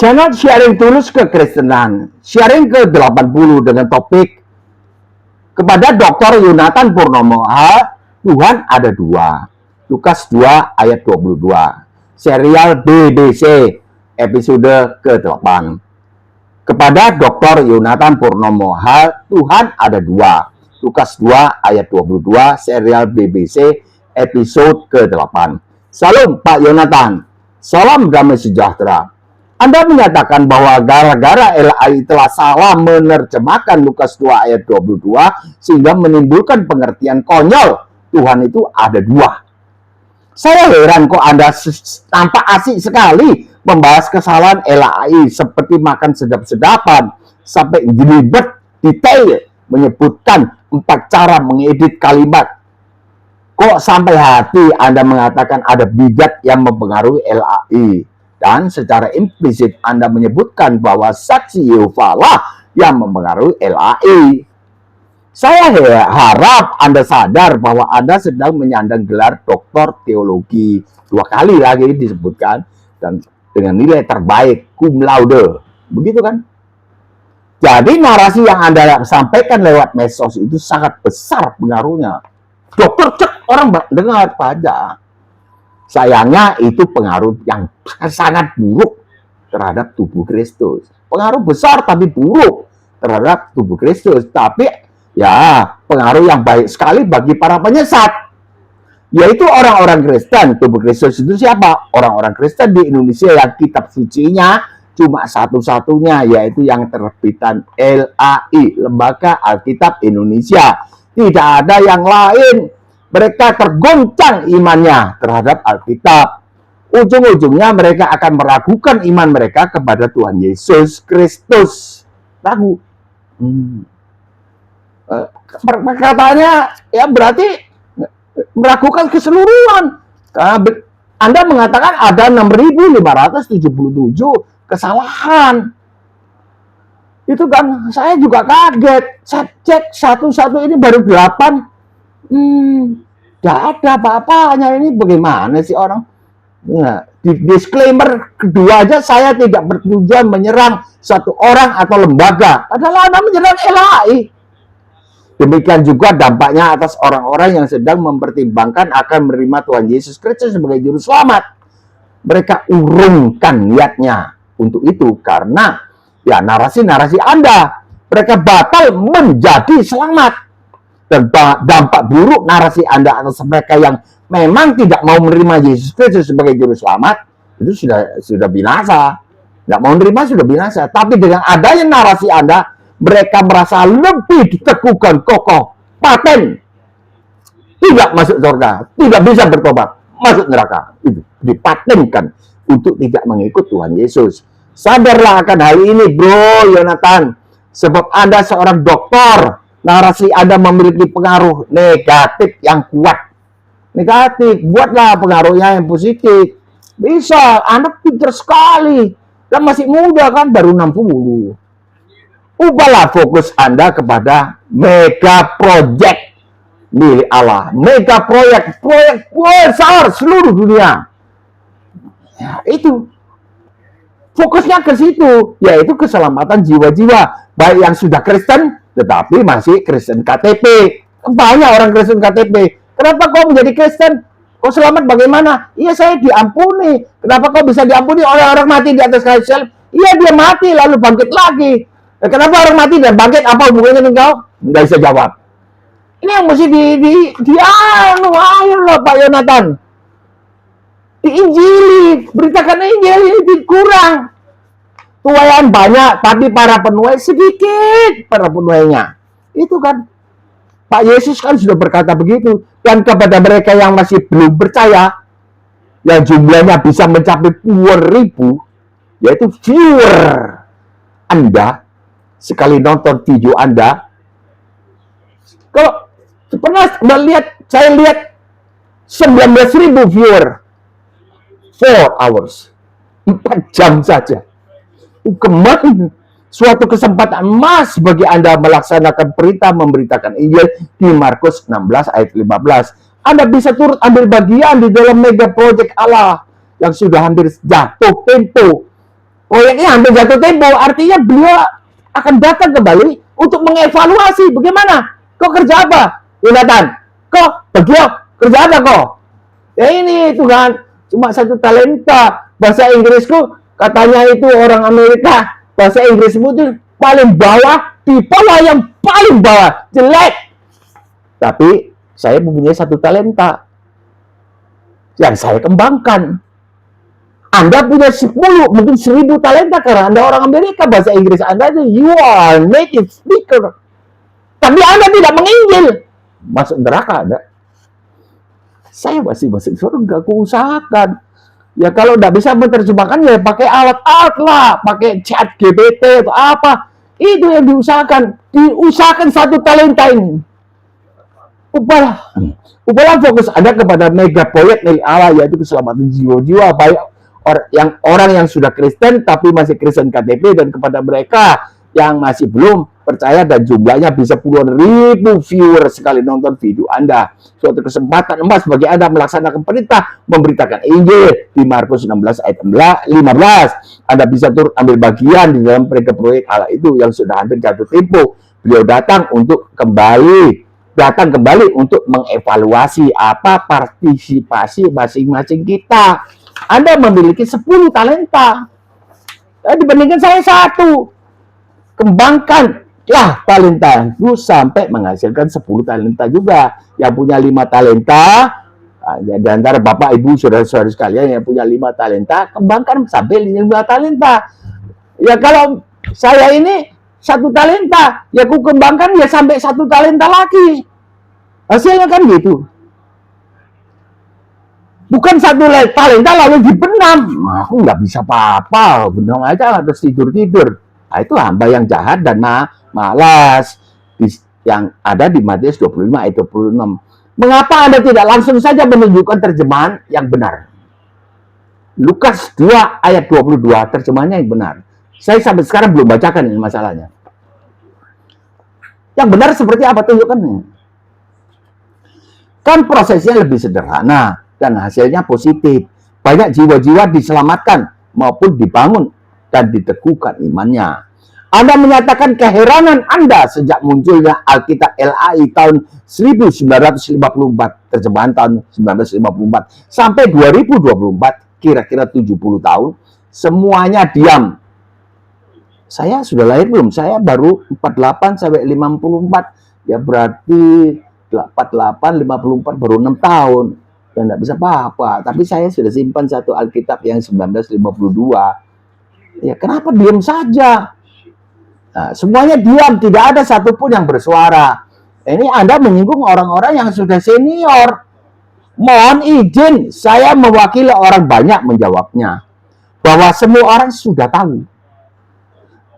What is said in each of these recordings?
Channel sharing tulus kekristenan, sharing ke-80 dengan topik kepada Dr. Yonatan Purnomo H. Tuhan ada dua. Lukas 2 ayat 22. Serial BBC episode ke-8. Kepada Dr. Yonatan Purnomo H. Tuhan ada dua. Lukas 2 ayat 22. Serial BBC episode ke-8. Salam Pak Yonatan. Salam damai sejahtera. Anda menyatakan bahwa gara-gara LAI telah salah menerjemahkan Lukas 2 ayat 22 sehingga menimbulkan pengertian konyol Tuhan itu ada dua. Saya heran kok Anda tampak asik sekali membahas kesalahan LAI seperti makan sedap-sedapan sampai jelibet detail menyebutkan 4 cara mengedit kalimat. Kok sampai hati Anda mengatakan ada bidat yang mempengaruhi LAI? Dan secara implisit Anda menyebutkan bahwa saksi Yehova lah yang mempengaruhi LAI. Saya harap Anda sadar bahwa Anda sedang menyandang gelar doktor teologi. 2 kali lagi disebutkan. Dan dengan nilai terbaik, cum laude. Begitu kan? Jadi narasi yang Anda sampaikan lewat medsos itu sangat besar pengaruhnya. Dokter cek orang dengar pada. Sayangnya itu pengaruh yang sangat buruk terhadap tubuh Kristus. Pengaruh besar tapi buruk terhadap tubuh Kristus. Tapi ya pengaruh yang baik sekali bagi para penyesat. Yaitu orang-orang Kristen. Tubuh Kristus itu siapa? Orang-orang Kristen di Indonesia yang kitab sucinya cuma satu-satunya, yaitu yang terbitan LAI, Lembaga Alkitab Indonesia. Tidak ada yang lain. Mereka tergoncang imannya terhadap Alkitab. Ujung-ujungnya mereka akan meragukan iman mereka kepada Tuhan Yesus Kristus. Ragu. Perkataannya ya berarti meragukan keseluruhan. Anda mengatakan ada 6.577 kesalahan. Itu kan saya juga kaget. Saya cek satu-satu ini baru 8. Tidak ada apa-apanya. Ini bagaimana sih orang? Nah, di disclaimer kedua aja saya tidak bertujuan menyerang satu orang atau lembaga. Padahal Anda menyerang LAI. Demikian juga dampaknya atas orang-orang yang sedang mempertimbangkan akan menerima Tuhan Yesus Kristus sebagai juru selamat. Mereka urungkan niatnya untuk itu karena ya narasi-narasi Anda. Mereka batal menjadi selamat. Dan dampak buruk narasi Anda atas mereka yang memang tidak mau menerima Yesus Kristus sebagai juru selamat itu sudah binasa. Tidak mau menerima sudah binasa. Tapi dengan adanya narasi Anda, mereka merasa lebih diteguhkan kokoh, paten, tidak masuk surga, tidak bisa bertobat, masuk neraka. Itu dipatenkan untuk tidak mengikut Tuhan Yesus. Sadarlah akan hal ini, Bro Yonatan, sebab Anda seorang doktor. Narasi Anda memiliki pengaruh negatif yang kuat. Negatif, buatlah pengaruhnya yang positif. Bisa, Anda pintar sekali. Dan masih muda kan, baru 60. Ubahlah fokus Anda kepada mega project milik Allah. Mega proyek besar seluruh dunia. Ya, itu. Fokusnya ke situ, yaitu keselamatan jiwa-jiwa. Baik yang sudah Kristen, tetapi masih Kristen KTP. Banyak orang Kristen KTP. Kenapa kau menjadi Kristen? Kau selamat bagaimana? Iya, saya diampuni. Kenapa kau bisa diampuni? Orang-orang mati di atas kayu salib. Iya, dia mati lalu bangkit lagi. Kenapa orang mati dan bangkit? Apa hubungannya dengan kau? Nggak bisa jawab. Ini yang mesti ayolah Pak Yonatan. Diinjili, beritakan Injil, ini kurang. Tuaian banyak, tapi para penuai sedikit para penuainya. Itu kan. Pak Yesus kan sudah berkata begitu. Dan kepada mereka yang masih belum percaya, yang jumlahnya bisa mencapai 2.000, yaitu viewer Anda, sekali nonton video Anda, kalau pernah melihat, saya lihat 19.000 viewer, 4 hours, 4 jam saja. Kemarin suatu kesempatan emas bagi Anda melaksanakan perintah memberitakan Injil di Markus 16 ayat 15. Anda bisa turut ambil bagian di dalam mega project Allah yang sudah hampir jatuh tempo. proyeknya hampir jatuh tempo, artinya beliau akan datang kembali untuk mengevaluasi bagaimana, kok kerja apa, Yonatan, kok beliau kerja apa kok? Ya ini Tuhan, cuma 1 talenta, bahasa Inggrisku katanya itu orang Amerika, bahasa Inggrismu itu paling bawah, di bawah yang paling bawah, jelek. Tapi saya mempunyai 1 talenta yang saya kembangkan. Anda punya 10, mungkin 1000 talenta karena Anda orang Amerika, bahasa Inggris Anda itu you are native speaker. Tapi Anda tidak menginjil, masuk neraka Anda. Saya masih masuk surga, aku usahakan. Ya kalau tidak bisa menerjemahkan ya pakai alat-alat lah, pakai chat GPT atau apa. Itu yang diusahakan. Diusahakan 1 talenta ini. Upalah fokus Anda kepada mega proyek milik Allah, yaitu keselamatan jiwa-jiwa, baik orang yang sudah Kristen tapi masih Kristen KTP, dan kepada mereka yang masih belum percaya dan jumlahnya bisa puluhan ribu viewer sekali nonton video Anda. Suatu kesempatan emas bagi Anda melaksanakan perintah memberitakan Injil di Markus 16 ayat 15. Anda bisa turut ambil bagian di dalam proyek Allah itu yang sudah hampir jatuh tempo. Beliau datang kembali untuk mengevaluasi apa partisipasi masing-masing kita. Anda memiliki 10 talenta. Dibandingkan saya 1. Kembangkanlah talenta itu sampai menghasilkan 10 talenta juga. Yang punya 5 talenta, di antara Bapak, Ibu, saudara-saudara sekalian yang punya 5 talenta, kembangkan sampai 5 talenta. Ya kalau saya ini 1 talenta, ya aku kembangkan ya sampai 1 talenta lagi. Hasilnya kan gitu. Bukan 1 talenta lalu dibenam. Aku nggak bisa apa-apa, benam aja terus tidur-tidur. Nah, itu hamba yang jahat dan malas. Yang ada di Matius 25 ayat 26. Mengapa Anda tidak langsung saja menunjukkan terjemahan yang benar? Lukas 2 ayat 22, terjemahannya yang benar. Saya sampai sekarang belum bacakan ini masalahnya. Yang benar seperti apa, tunjukkannya. Kan prosesnya lebih sederhana dan hasilnya positif. Banyak jiwa-jiwa diselamatkan maupun dibangun dan diteguhkan imannya. Anda menyatakan keheranan Anda sejak munculnya Alkitab LAI tahun 1954, terjemahan tahun 1954, sampai 2024, kira-kira 70 tahun, semuanya diam. Saya sudah lahir belum? Saya baru 48 sampai 54. Ya berarti 48, 54, baru 6 tahun. Dan tidak bisa apa-apa. Tapi saya sudah simpan 1 Alkitab yang 1952. Ya kenapa diam saja? Nah, semuanya diam, tidak ada satupun yang bersuara. Ini Anda menyinggung orang-orang yang sudah senior. Mohon izin, saya mewakili orang banyak menjawabnya. Bahwa semua orang sudah tahu.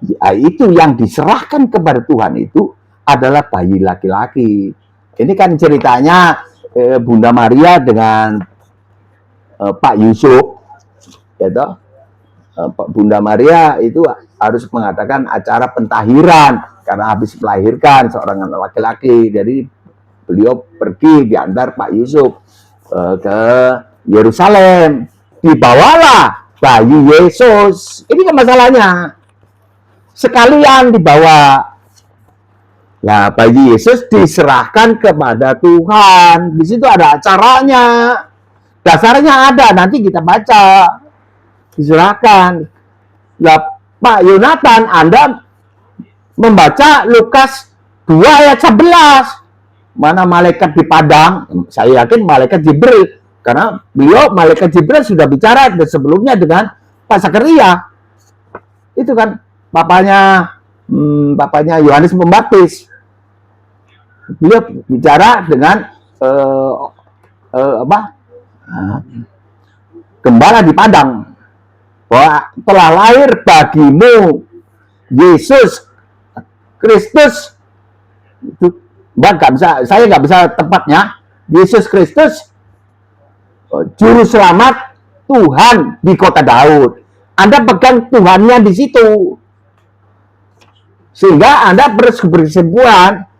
Ya, itu yang diserahkan kepada Tuhan itu adalah bayi laki-laki. Ini kan ceritanya Bunda Maria dengan Pak Yusuf, gitu. Bunda Maria itu harus mengadakan acara pentahiran karena habis melahirkan seorang anak laki-laki. Jadi beliau pergi diantar Pak Yusuf ke Yerusalem. Dibawalah bayi Yesus. Ini kan masalahnya. Sekalian dibawa. Nah, bayi Yesus diserahkan kepada Tuhan. Di situ ada acaranya. Dasarnya ada, nanti kita baca. Diserahkan. Nah, Pak Yonatan, Anda membaca Lukas 2 ayat 11. Mana malaikat di padang? Saya yakin malaikat Jibril. Karena beliau, malaikat Jibril sudah bicara sebelumnya dengan Pak Zakaria. Itu kan papanya Yohanes Pembaptis. Beliau bicara dengan gembala di padang, bahwa telah lahir bagimu Yesus Kristus. Itu saya nggak bisa tepatnya. Yesus Kristus, juru selamat Tuhan di kota Daud. Anda pegang Tuhannya di situ, sehingga Anda berkesimpulan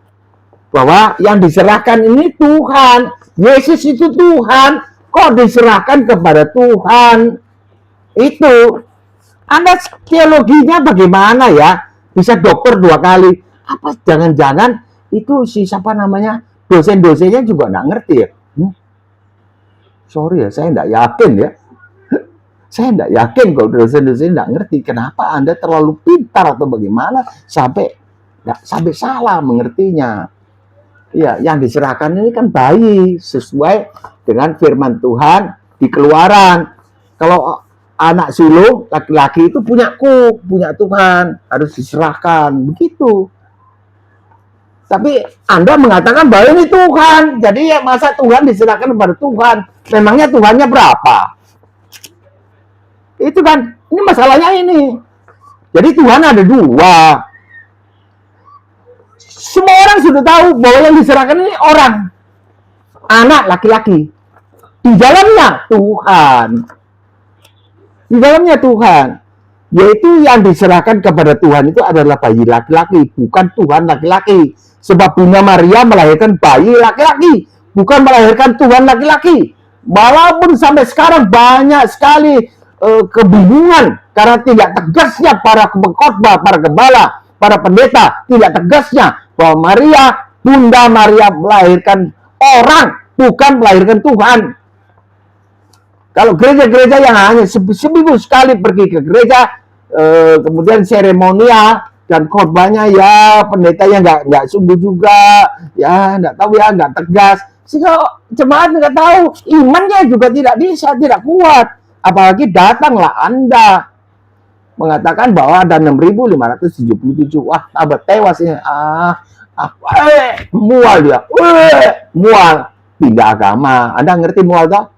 bahwa yang diserahkan ini Tuhan. Yesus itu Tuhan. Kok diserahkan kepada Tuhan? Itu. Anda teologinya bagaimana ya? Bisa dokter 2 kali. Apa jangan-jangan itu si siapa namanya dosen-dosennya juga nggak ngerti ya? Sorry ya, saya nggak yakin ya. Saya nggak yakin kalau dosen-dosen nggak ngerti. Kenapa Anda terlalu pintar atau bagaimana sampai salah mengertinya? Ya, yang diserahkan ini kan bayi sesuai dengan firman Tuhan di Keluaran. Kalau anak sulung laki-laki itu punya Tuhan, harus diserahkan begitu. Tapi Anda mengatakan bahwa ini Tuhan, jadi ya masa Tuhan diserahkan kepada Tuhan? Memangnya Tuhannya berapa? Itu kan, ini masalahnya ini. Jadi Tuhan ada 2. Semua orang sudah tahu bahwa yang diserahkan ini orang, anak laki-laki. Di dalamnya Tuhan. Di dalamnya Tuhan. Yaitu yang diserahkan kepada Tuhan itu adalah bayi laki-laki, bukan Tuhan laki-laki. Sebab Bunda Maria melahirkan bayi laki-laki, bukan melahirkan Tuhan laki-laki. Walaupun sampai sekarang banyak sekali kebingungan karena tidak tegasnya para pengkhotbah, para gembala, para pendeta, tidak tegasnya bahwa Bunda Maria melahirkan orang, bukan melahirkan Tuhan. Kalau gereja-gereja yang hanya seminggu sekali pergi ke gereja, kemudian seremonial dan khotbahnya ya pendetanya nggak sungguh juga, ya nggak tahu ya, nggak tegas, sehingga jemaat nggak tahu, imannya juga tidak kuat. Apalagi datanglah Anda mengatakan bahwa ada 6.577, wah tambah tewas ini, mual dia, mual, pindah agama. Anda ngerti mual tak?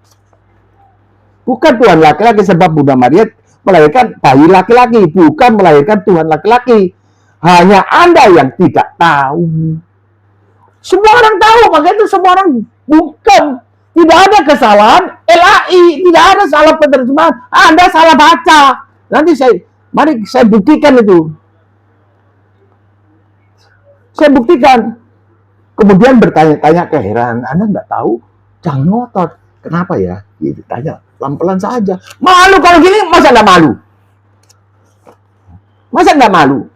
Bukan Tuhan laki-laki, sebab Bunda Maria melahirkan bayi laki-laki, bukan melahirkan Tuhan laki-laki. Hanya Anda yang tidak tahu. Semua orang tahu, makanya itu semua orang bukan. Tidak ada kesalahan LAI, tidak ada salah penerjemahan. Anda salah baca. Nanti mari saya buktikan itu. Saya buktikan. Kemudian bertanya-tanya keheranan, Anda nggak tahu? Jangan ngotot. Kenapa ya? Gitu, tanya pelan-pelan saja. Malu kalau gini, masa nggak malu? Masa nggak malu?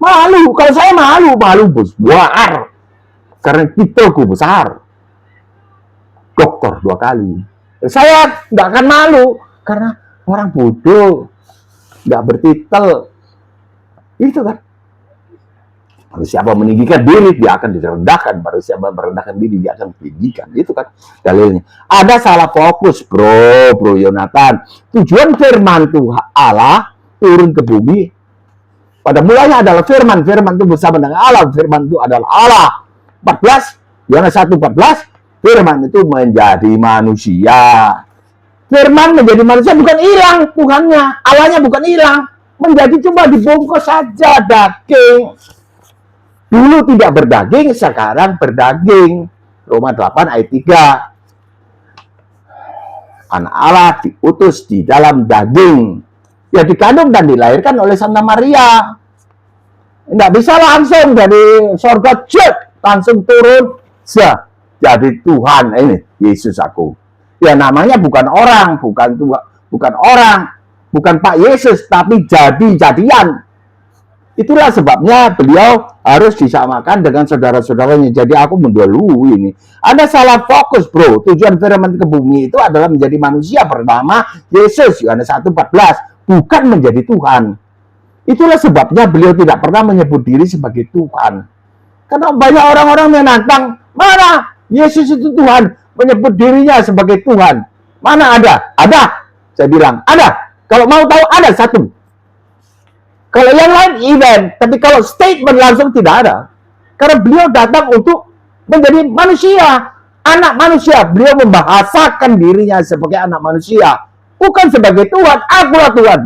Malu. Kalau saya malu besar. Karena titelku besar. Dokter 2 kali. Saya nggak akan malu karena orang bodoh, nggak bertitel. Itu kan. Baru siapa meninggikan diri, dia akan direndahkan. Baru siapa merendahkan diri, dia akan ditinggikan. Itu kan dalilnya. Ada salah fokus, bro Yonatan. Tujuan firman Tuhan Allah turun ke bumi. Pada mulanya adalah firman itu bersama dengan Allah. Firman itu adalah Allah. 14, Yohanes 1:14. Firman itu menjadi manusia. Firman menjadi manusia bukan hilang Tuhannya. Allahnya bukan hilang. Menjadi cuma dibungkus saja daging. Dulu tidak berdaging, sekarang berdaging. Roma 8 ayat 3. Anak Allah diutus di dalam daging. Ya dikandung dan dilahirkan oleh Santa Maria. Nggak bisa langsung dari surga langsung turun jadi Tuhan. Ini Yesus aku. Ya namanya bukan orang, bukan orang, bukan Pak Yesus, tapi jadian. Itulah sebabnya beliau harus disamakan dengan saudara-saudaranya. Jadi aku mendahului ini. Ada salah fokus, bro. Tujuan firman ke bumi itu adalah menjadi manusia bernama Yesus, Yohanes 1:14, bukan menjadi Tuhan. Itulah sebabnya beliau tidak pernah menyebut diri sebagai Tuhan. Karena banyak orang-orang menantang, mana Yesus itu Tuhan, menyebut dirinya sebagai Tuhan. Mana ada? Ada. Saya bilang, ada. Kalau mau tahu, ada satu. Kalau yang lain event, tapi kalau statement langsung tidak ada. Karena beliau datang untuk menjadi manusia, anak manusia. Beliau membahasakan dirinya sebagai anak manusia, bukan sebagai Tuhan. Akulah Tuhan.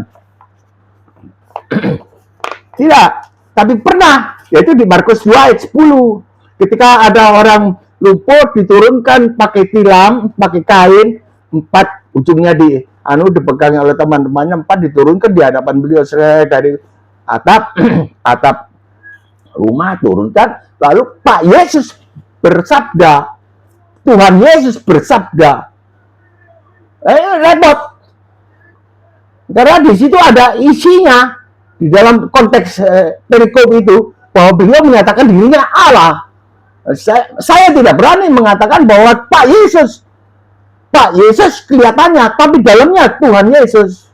Tidak, tapi pernah, yaitu di Markus 2 ayat 10. Ketika ada orang luput diturunkan pakai tilam, pakai kain, 4 ujungnya dipegang oleh teman-temannya, 4 diturunkan di hadapan beliau dari atap rumah turunkan. Lalu Pak Yesus bersabda, Tuhan Yesus bersabda, repot. Karena di situ ada isinya di dalam konteks perikop itu bahwa beliau menyatakan dirinya Allah. Saya tidak berani mengatakan bahwa Pak Yesus kelihatannya, tapi dalamnya Tuhan Yesus.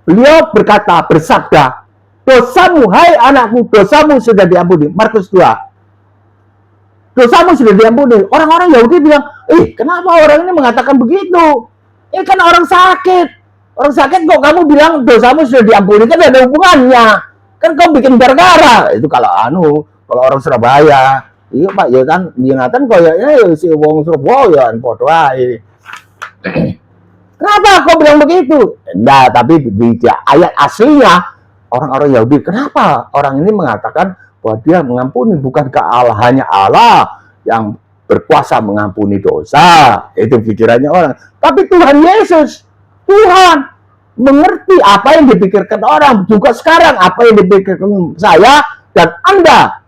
Beliau berkata, bersabda, dosamu, hai anakku, dosamu sudah diampuni. Markus 2. Dosamu sudah diampuni. Orang-orang Yahudi bilang, kenapa orang ini mengatakan begitu? Ini kan orang sakit. Orang sakit kok kamu bilang dosamu sudah diampuni, kan ada hubungannya. Kan kamu bikin gara-gara. Itu kalau orang Surabaya. Iya Pak, ya kan Jonathan kayaknya si wong Surabaya podo ae. Kenapa kau bilang begitu? Nah, tapi di ayat aslinya orang-orang Yahudi, kenapa orang ini mengatakan bahwa dia mengampuni, bukankah Allah hanya Allah yang berkuasa mengampuni dosa? Itu pikirannya orang. Tapi Tuhan Yesus, Tuhan mengerti apa yang dipikirkan orang. Juga sekarang apa yang dipikirkan saya dan Anda,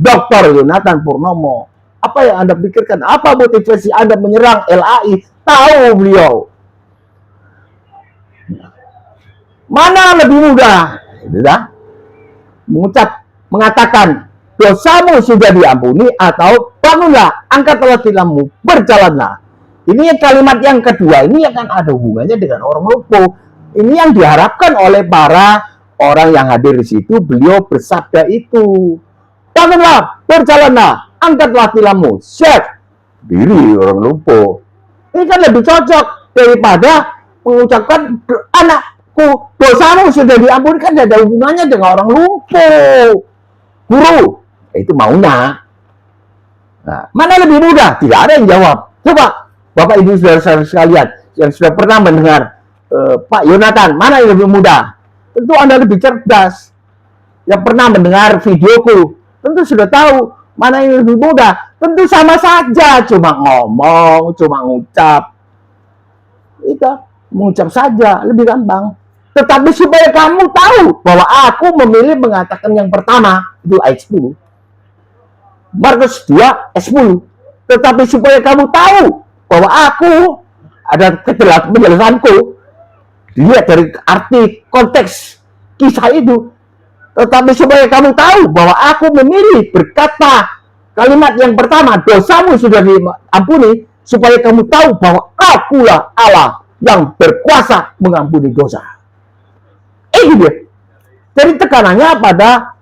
Dr. Yonatan Purnomo. Apa yang Anda pikirkan? Apa motivasi Anda menyerang LAI? Tahu beliau. Mana lebih mudah? Mengatakan dosamu sudah diampuni, atau bangunlah, angkatlah tilammu, berjalanlah. Ini kalimat yang kedua, ini akan ada hubungannya dengan orang lumpuh. Ini yang diharapkan oleh para orang yang hadir di situ. Beliau bersabda itu, bangunlah, berjalanlah, angkatlah tilammu. Set diri orang lumpuh. Ini kan lebih cocok daripada mengucapkan anakku, dosamu sudah diampuni, kan ada hubungannya dengan orang lumpuh. Guru, itu maunya. Nah, mana lebih mudah? Tidak ada yang jawab. Coba Bapak Ibu saudara sekalian yang sudah pernah mendengar Pak Yonatan, mana yang lebih mudah? Tentu Anda lebih cerdas. Yang pernah mendengar videoku, tentu sudah tahu mana yang lebih mudah. Tentu sama saja, cuma ngomong, cuma ngucap. Itu mengucap saja, lebih gampang. Tetapi supaya kamu tahu bahwa aku memilih mengatakan yang pertama, itu ayat 10. Markus 2 ayat 10. Tetapi supaya kamu tahu bahwa aku ada penjelasanku, dilihat dari arti konteks kisah itu. Tetapi supaya kamu tahu bahwa aku memilih berkata kalimat yang pertama, dosamu sudah diampuni, supaya kamu tahu bahwa akulah Allah yang berkuasa mengampuni dosa. Itu dia. Jadi tekanannya pada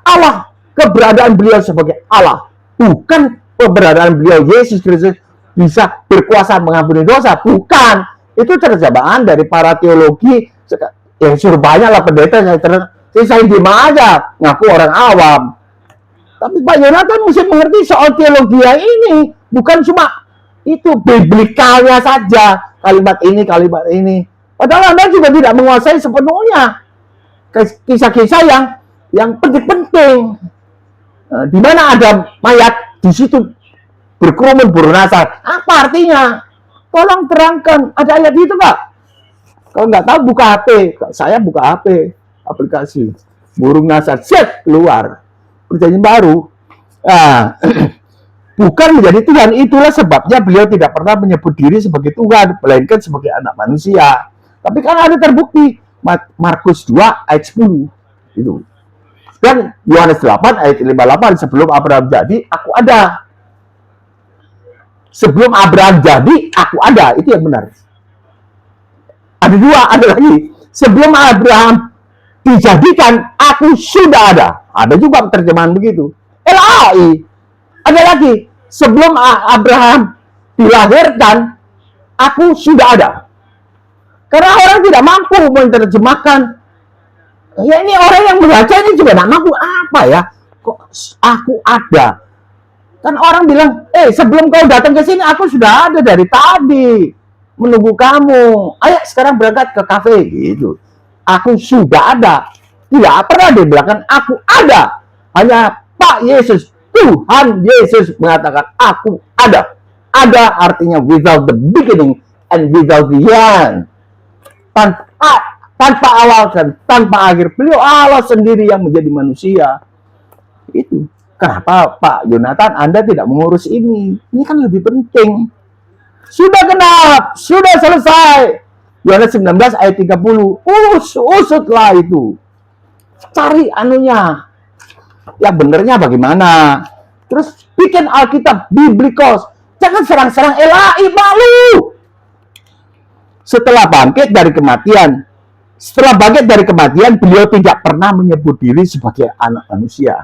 Allah, keberadaan beliau sebagai Allah, bukan keberadaan beliau Yesus Kristus bisa berkuasa mengampuni dosa. Bukan. Itu terjemahan dari para teologi yang suruh banyak lah pendeta. Saya diem aja, ngaku orang awam. Tapi Pak Yonatan mesti mengerti soal teologi yang ini. Bukan cuma itu biblikalnya saja, kalimat ini. Padahal Anda juga tidak menguasai sepenuhnya kisah-kisah yang penting-penting. Di mana ada mayat, di situ berkerumun burung nasar. Apa artinya? Tolong terangkan. Ada ayat itu Pak? Kalau nggak tahu buka HP. Saya buka HP, aplikasi burung nasar, set keluar perjanjian baru. Nah, bukan menjadi Tuhan. Itulah sebabnya beliau tidak pernah menyebut diri sebagai Tuhan, melainkan sebagai anak manusia. Tapi kan ada terbukti. Markus 2 ayat 10 itu. Dan Yohanes 8 ayat 58, sebelum Abraham jadi, aku ada. Sebelum Abraham jadi, aku ada. Itu yang benar. Ada dua, ada lagi. Sebelum Abraham dijadikan, aku sudah ada. Ada juga terjemahan begitu. LAI. Ada lagi. Sebelum Abraham dilahirkan, aku sudah ada. Karena orang tidak mampu menerjemahkan. Ya ini orang yang membaca ini juga tidak mampu. Apa ya? Kok aku ada? Kan orang bilang, sebelum kau datang ke sini, aku sudah ada dari tadi. Menunggu kamu. Ayo sekarang berangkat ke kafe. Gitu. Aku sudah ada. Tidak pernah dibilangkan aku ada. Hanya Pak Yesus, Tuhan Yesus mengatakan aku ada. Ada artinya without the beginning and without the end. Tanpa awal dan tanpa akhir. Beliau Allah sendiri yang menjadi manusia. Itu. Kenapa Pak Yonatan Anda tidak mengurus ini? Ini kan lebih penting. Sudah genap, sudah selesai. Yohanes 19 ayat 30. Usutlah itu. Cari anunya. Yang benernya bagaimana. Terus bikin Alkitab biblikos. Jangan serang-serang LAI, malu. Setelah bangkit dari kematian, beliau tidak pernah menyebut diri sebagai anak manusia.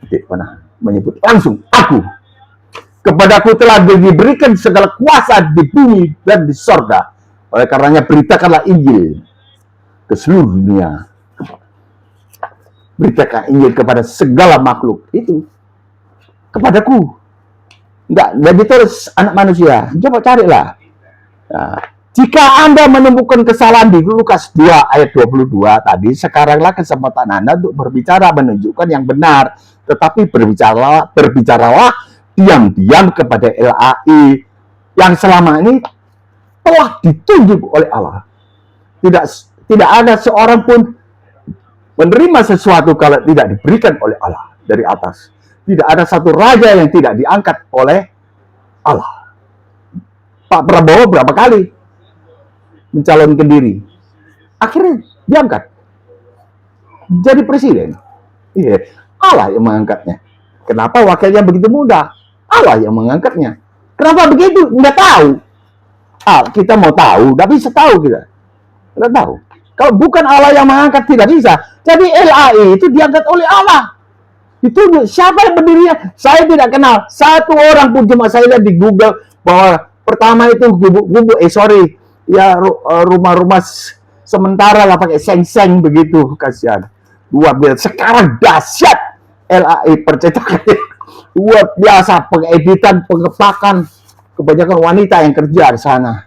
Tidak pernah menyebut langsung, aku. Kepadaku telah diberikan segala kuasa di bumi dan di sorga. Oleh karenanya beritakanlah Injil ke seluruh dunia. Beritakan Injil kepada segala makhluk. Itu kepadaku. Enggak ditulis anak manusia. Coba carilah. Nah, jika Anda menemukan kesalahan di Lukas 2 ayat 22 tadi, sekaranglah kesempatan Anda untuk berbicara menunjukkan yang benar. Tetapi berbicaralah diam-diam kepada LAI yang selama ini telah ditunjuk oleh Allah. Tidak ada seorang pun menerima sesuatu kalau tidak diberikan oleh Allah dari atas. Tidak ada satu raja yang tidak diangkat oleh Allah. Pak Prabowo berapa kali mencalonkan diri, akhirnya diangkat jadi presiden. Iya, Allah yang mengangkatnya. Kenapa wakilnya begitu mudah? Allah yang mengangkatnya. Kenapa begitu? Nggak tahu. Kita mau tahu, tapi bisa tahu kita. Nggak tahu. Kalau bukan Allah yang mengangkat, tidak bisa. Jadi LAI itu diangkat oleh Allah. Itu siapa yang berdirinya? Saya tidak kenal. Satu orang pun, cuma saya lihat di Google bahwa pertama itu rumah-rumah sementara lah pakai seng-seng begitu, kasihan. Luar biasa. Sekarang dahsyat LAI percetakan. Luar biasa, pengeditan, pengepakan, kebanyakan wanita yang kerja di sana.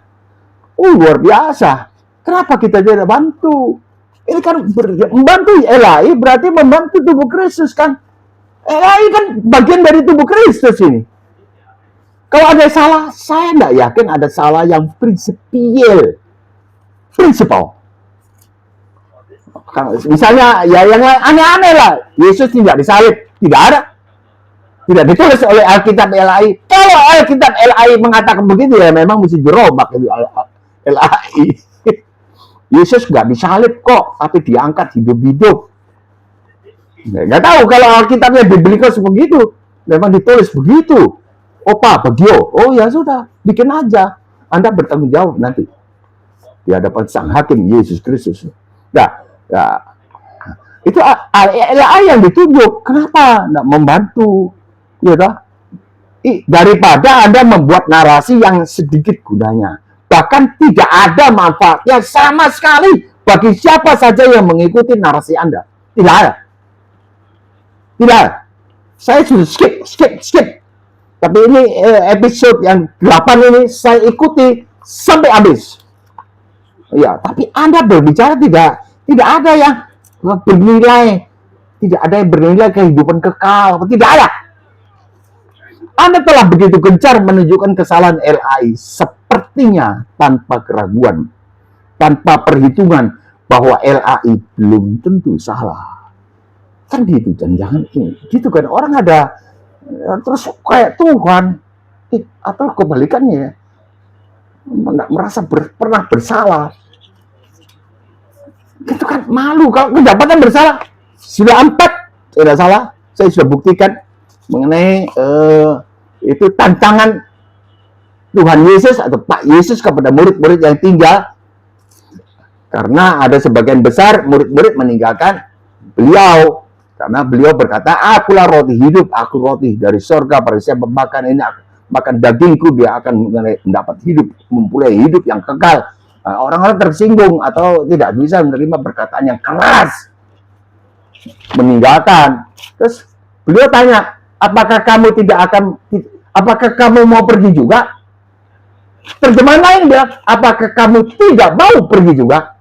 Luar biasa. Kenapa kita tidak bantu? Ini kan membantu LAI berarti membantu tubuh Kristus kan? LAI kan bagian dari tubuh Kristus ini. Kalau ada salah, saya nggak yakin ada salah yang prinsipal. Misalnya ya yang aneh-aneh lah. Yesus tidak disalib, tidak ada. Tidak ditulis oleh Alkitab LAI. Kalau Alkitab LAI mengatakan begitu, ya memang mesti dirobak itu LAI. Yesus nggak disalib kok, tapi diangkat hidup-hidup. Nggak tahu kalau Alkitabnya biblikos begitu, memang ditulis begitu. Opa, begio. Oh ya sudah, bikin aja. Anda bertanggung jawab nanti di hadapan Sang Hakim Yesus Kristus. Nah, itu LAI yang ditunjuk. Kenapa nggak membantu? Ya toh? Daripada Anda membuat narasi yang sedikit gunanya, bahkan tidak ada manfaatnya sama sekali bagi siapa saja yang mengikuti narasi Anda. Tidak ada. Tidak ada. Saya sudah skip. Tapi ini episode yang 8 ini saya ikuti sampai habis. Ya, tapi Anda berbicara tidak ada yang bernilai. Tidak ada yang bernilai kehidupan kekal. Tidak ada. Anda telah begitu gencar menunjukkan kesalahan LAI sepertinya tanpa keraguan, tanpa perhitungan bahwa LAI belum tentu salah. Kan gitu, jangan ini. Gitu kan, orang ada terus kayak Tuhan atau kebalikannya, merasa pernah bersalah. Itu kan malu kalau kedapatan bersalah. Sudah 4 tidak salah. Saya sudah buktikan mengenai itu tantangan Tuhan Yesus atau Pak Yesus kepada murid-murid yang tinggal, karena ada sebagian besar murid-murid meninggalkan beliau. Karena beliau berkata, akulah roti hidup, aku roti dari surga, pada siapa makan ini, makan dagingku, dia akan mendapat hidup, mempunyai hidup yang kekal. Orang-orang tersinggung atau tidak bisa menerima perkataan yang keras, meninggalkan. Terus beliau tanya, apakah kamu mau pergi juga? Terjemahan lain bilang, apakah kamu tidak mau pergi juga?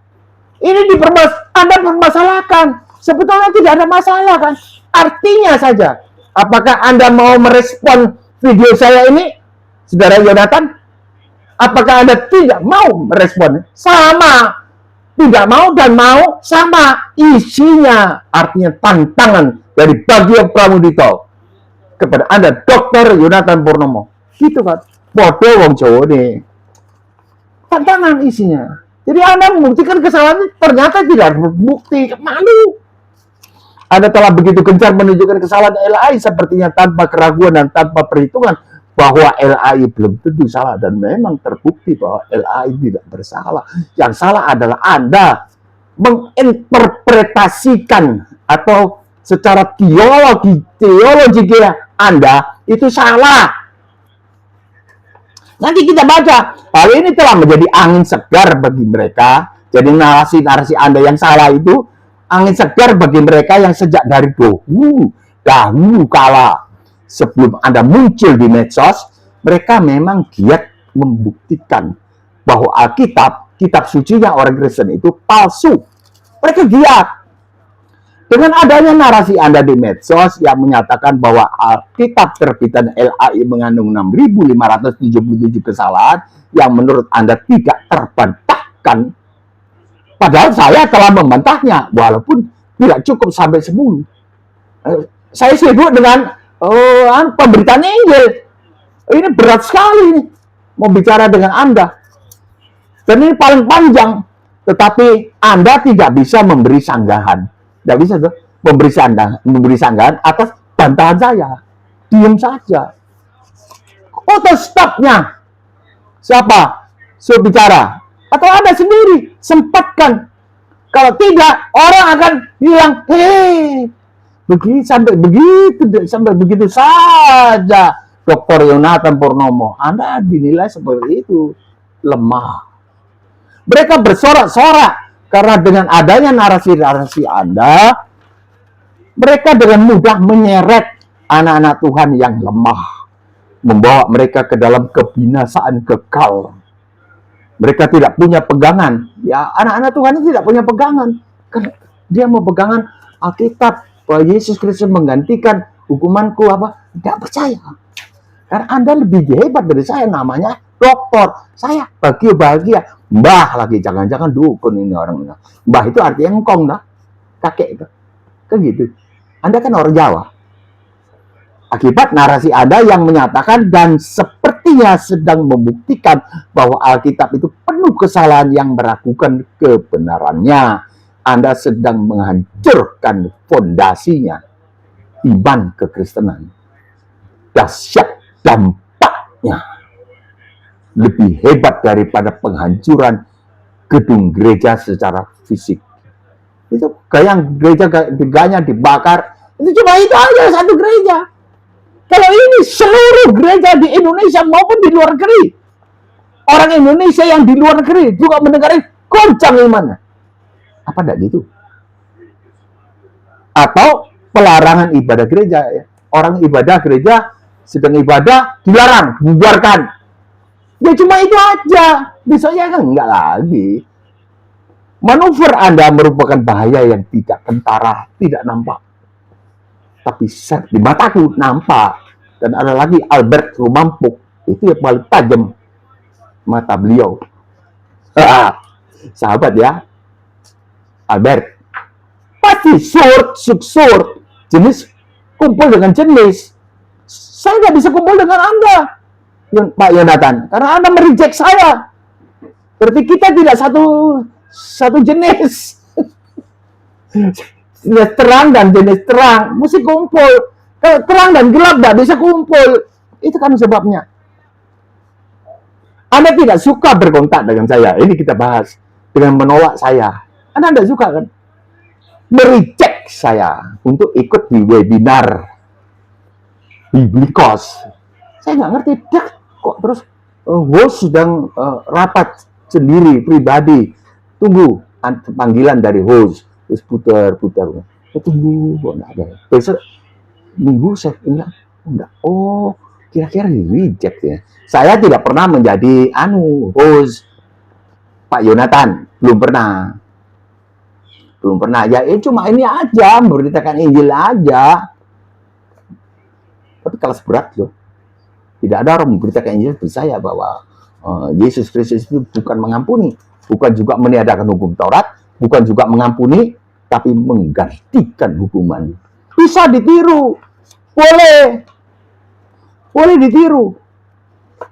Ini Anda permasalahkan. Sebetulnya tidak ada masalah kan. Artinya saja, apakah Anda mau merespon video saya ini, Saudara Yonatan? Apakah Anda tidak mau merespon? Sama. Tidak mau dan mau sama. Isinya artinya tantangan dari Bagio Pramudito kepada Anda, Dr. Yonatan Purnomo. Gitu kan. Bodoh wong Jawa nih. Tantangan isinya. Jadi Anda membuktikan kesalahan ternyata tidak berbukti. Malu. Anda telah begitu gencar menunjukkan kesalahan LAI sepertinya tanpa keraguan dan tanpa perhitungan bahwa LAI belum tentu salah dan memang terbukti bahwa LAI tidak bersalah. Yang salah adalah Anda menginterpretasikan atau secara teologi Anda itu salah. Nanti kita baca, hal ini telah menjadi angin segar bagi mereka. Jadi narasi-narasi Anda yang salah itu angin segar bagi mereka yang sejak dari dahulu kala sebelum Anda muncul di medsos, mereka memang giat membuktikan bahwa Alkitab, kitab sucinya orang Kristen itu palsu. Mereka giat. Dengan adanya narasi Anda di medsos yang menyatakan bahwa Alkitab terbitan LAI mengandung 6.577 kesalahan yang menurut Anda tidak terbantahkan, padahal saya telah membantahnya, walaupun tidak cukup sampai 10. Saya sibuk dengan pemberitaan Injil. Ini berat sekali nih, mau bicara dengan Anda. Dan ini paling panjang, tetapi Anda tidak bisa memberi sanggahan. Tidak bisa tuh memberi sanggahan atas bantahan saya. Diam saja. Stopnya siapa? Suruh bicara. Atau Anda sendiri sempatkan. Kalau tidak, orang akan bilang, sampai begitu saja. Dr. Yonatan Purnomo, Anda dinilai seperti itu, lemah. Mereka bersorak-sorak karena dengan adanya narasi-narasi Anda, mereka dengan mudah menyeret anak-anak Tuhan yang lemah, membawa mereka ke dalam kebinasaan kekal. Mereka tidak punya pegangan. Ya, anak-anak Tuhan itu tidak punya pegangan. Karena dia mau pegangan Alkitab, bahwa Yesus Kristus menggantikan hukumanku apa? Tidak percaya. Karena Anda lebih hebat dari saya, namanya doktor. Saya bahagia. Mbah lagi, jangan-jangan dukun ini orang. Mbah itu artinya engkong, dah. Kakek itu. Kan gitu. Anda kan orang Jawa. Akibat narasi Anda yang menyatakan dan sepertinya sedang membuktikan bahwa Alkitab itu penuh kesalahan yang meragukan kebenarannya. Anda sedang menghancurkan fondasinya iman kekristenan. Dahsyat dampaknya lebih hebat daripada penghancuran gedung gereja secara fisik. Itu gerejanya dibakar. Itu cuma itu aja, satu gereja. Kalau ini seluruh gereja di Indonesia maupun di luar negeri, orang Indonesia yang di luar negeri juga mendengarkan, goncang imannya. Apa tidak gitu? Atau pelarangan ibadah gereja. Orang ibadah gereja sedang ibadah dilarang, dibubarkan. Ya cuma itu aja. Besoknya kan enggak lagi. Manuver Anda merupakan bahaya yang tidak kentara, tidak nampak. Tapi di mataku nampak. Dan ada lagi Albert Rumampuk. Itu yang paling tajam mata beliau. Sahabat ya. Albert. Pasti sword. Jenis kumpul dengan jenis. Saya nggak bisa kumpul dengan Anda, Pak Yonatan, karena Anda mereject saya. Berarti kita tidak satu jenis. Jenis terang dan jenis terang mesti kumpul. Kalau terang dan gelap nggak bisa kumpul. Itu kan sebabnya. Anda tidak suka berkontak dengan saya. Ini kita bahas. Dengan menolak saya. Anda tidak suka kan? Mereject saya untuk ikut di webinar Biblikos. Saya nggak ngerti dah kok terus host sedang rapat sendiri pribadi. Tunggu panggilan dari host. Terus putar. Tunggu, kok nggak ada. Besok minggu saya bilang enggak. Oh, kira-kira di reject ya. Saya tidak pernah menjadi host Pak Yonatan, belum pernah. Ya, cuma ini aja, memberitakan Injil aja. Tapi kelas berat loh. Tidak ada orang memberitakan Injil seperti saya bahwa Yesus Kristus itu bukan mengampuni, bukan juga meniadakan hukum Taurat, bukan juga mengampuni, tapi menggantikan hukuman. Bisa ditiru, boleh ditiru.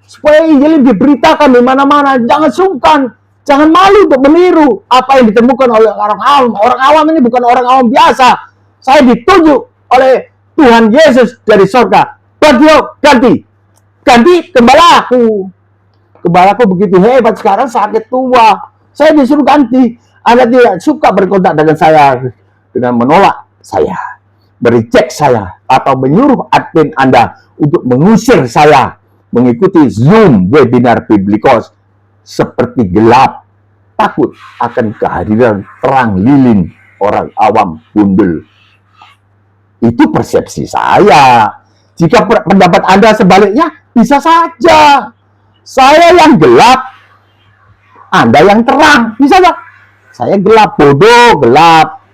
Supaya Injil diberitakan di mana-mana, jangan sungkan. Jangan malu untuk meniru apa yang ditemukan oleh orang awam. Orang awam ini bukan orang awam biasa. Saya ditunjuk oleh Tuhan Yesus dari surga. Bagio, ganti gembalaku. Gembalaku begitu hebat, sekarang sakit tua. Saya disuruh ganti. Anda tidak suka berkontak dengan saya dengan menolak saya, mereject saya, atau menyuruh admin Anda untuk mengusir saya mengikuti Zoom webinar Biblikos seperti gelap, takut akan kehadiran terang lilin orang awam gundul. Itu persepsi saya. Jika pendapat Anda sebaliknya, bisa saja. Saya yang gelap, Anda yang terang. Bisa nggak? Saya gelap, bodoh, gelap.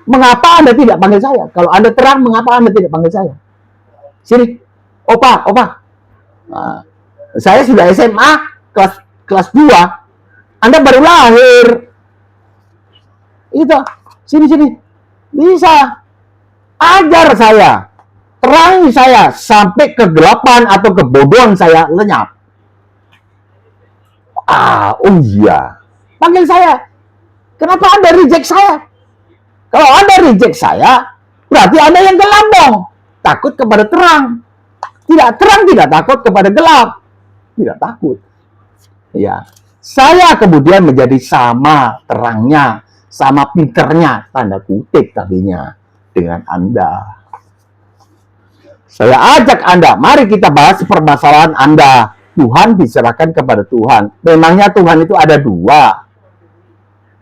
Mengapa Anda tidak panggil saya? Kalau Anda terang, mengapa Anda tidak panggil saya? Sini, opa. Nah, saya sudah SMA, kelas 2. Anda baru lahir. Itu, sini. Bisa. Ajar saya. Terangi saya sampai kegelapan atau kebodohan saya lenyap. Oh iya. Panggil saya. Kenapa Anda reject saya? Kalau Anda reject saya, berarti Anda yang gelap dong. Takut kepada terang. Tidak terang, tidak takut kepada gelap. Tidak takut. Ya. Saya kemudian menjadi sama terangnya, sama pinternya, tanda kutip tadinya, dengan Anda. Saya ajak Anda, mari kita bahas permasalahan Anda. Tuhan diserahkan kepada Tuhan. Memangnya Tuhan itu ada dua.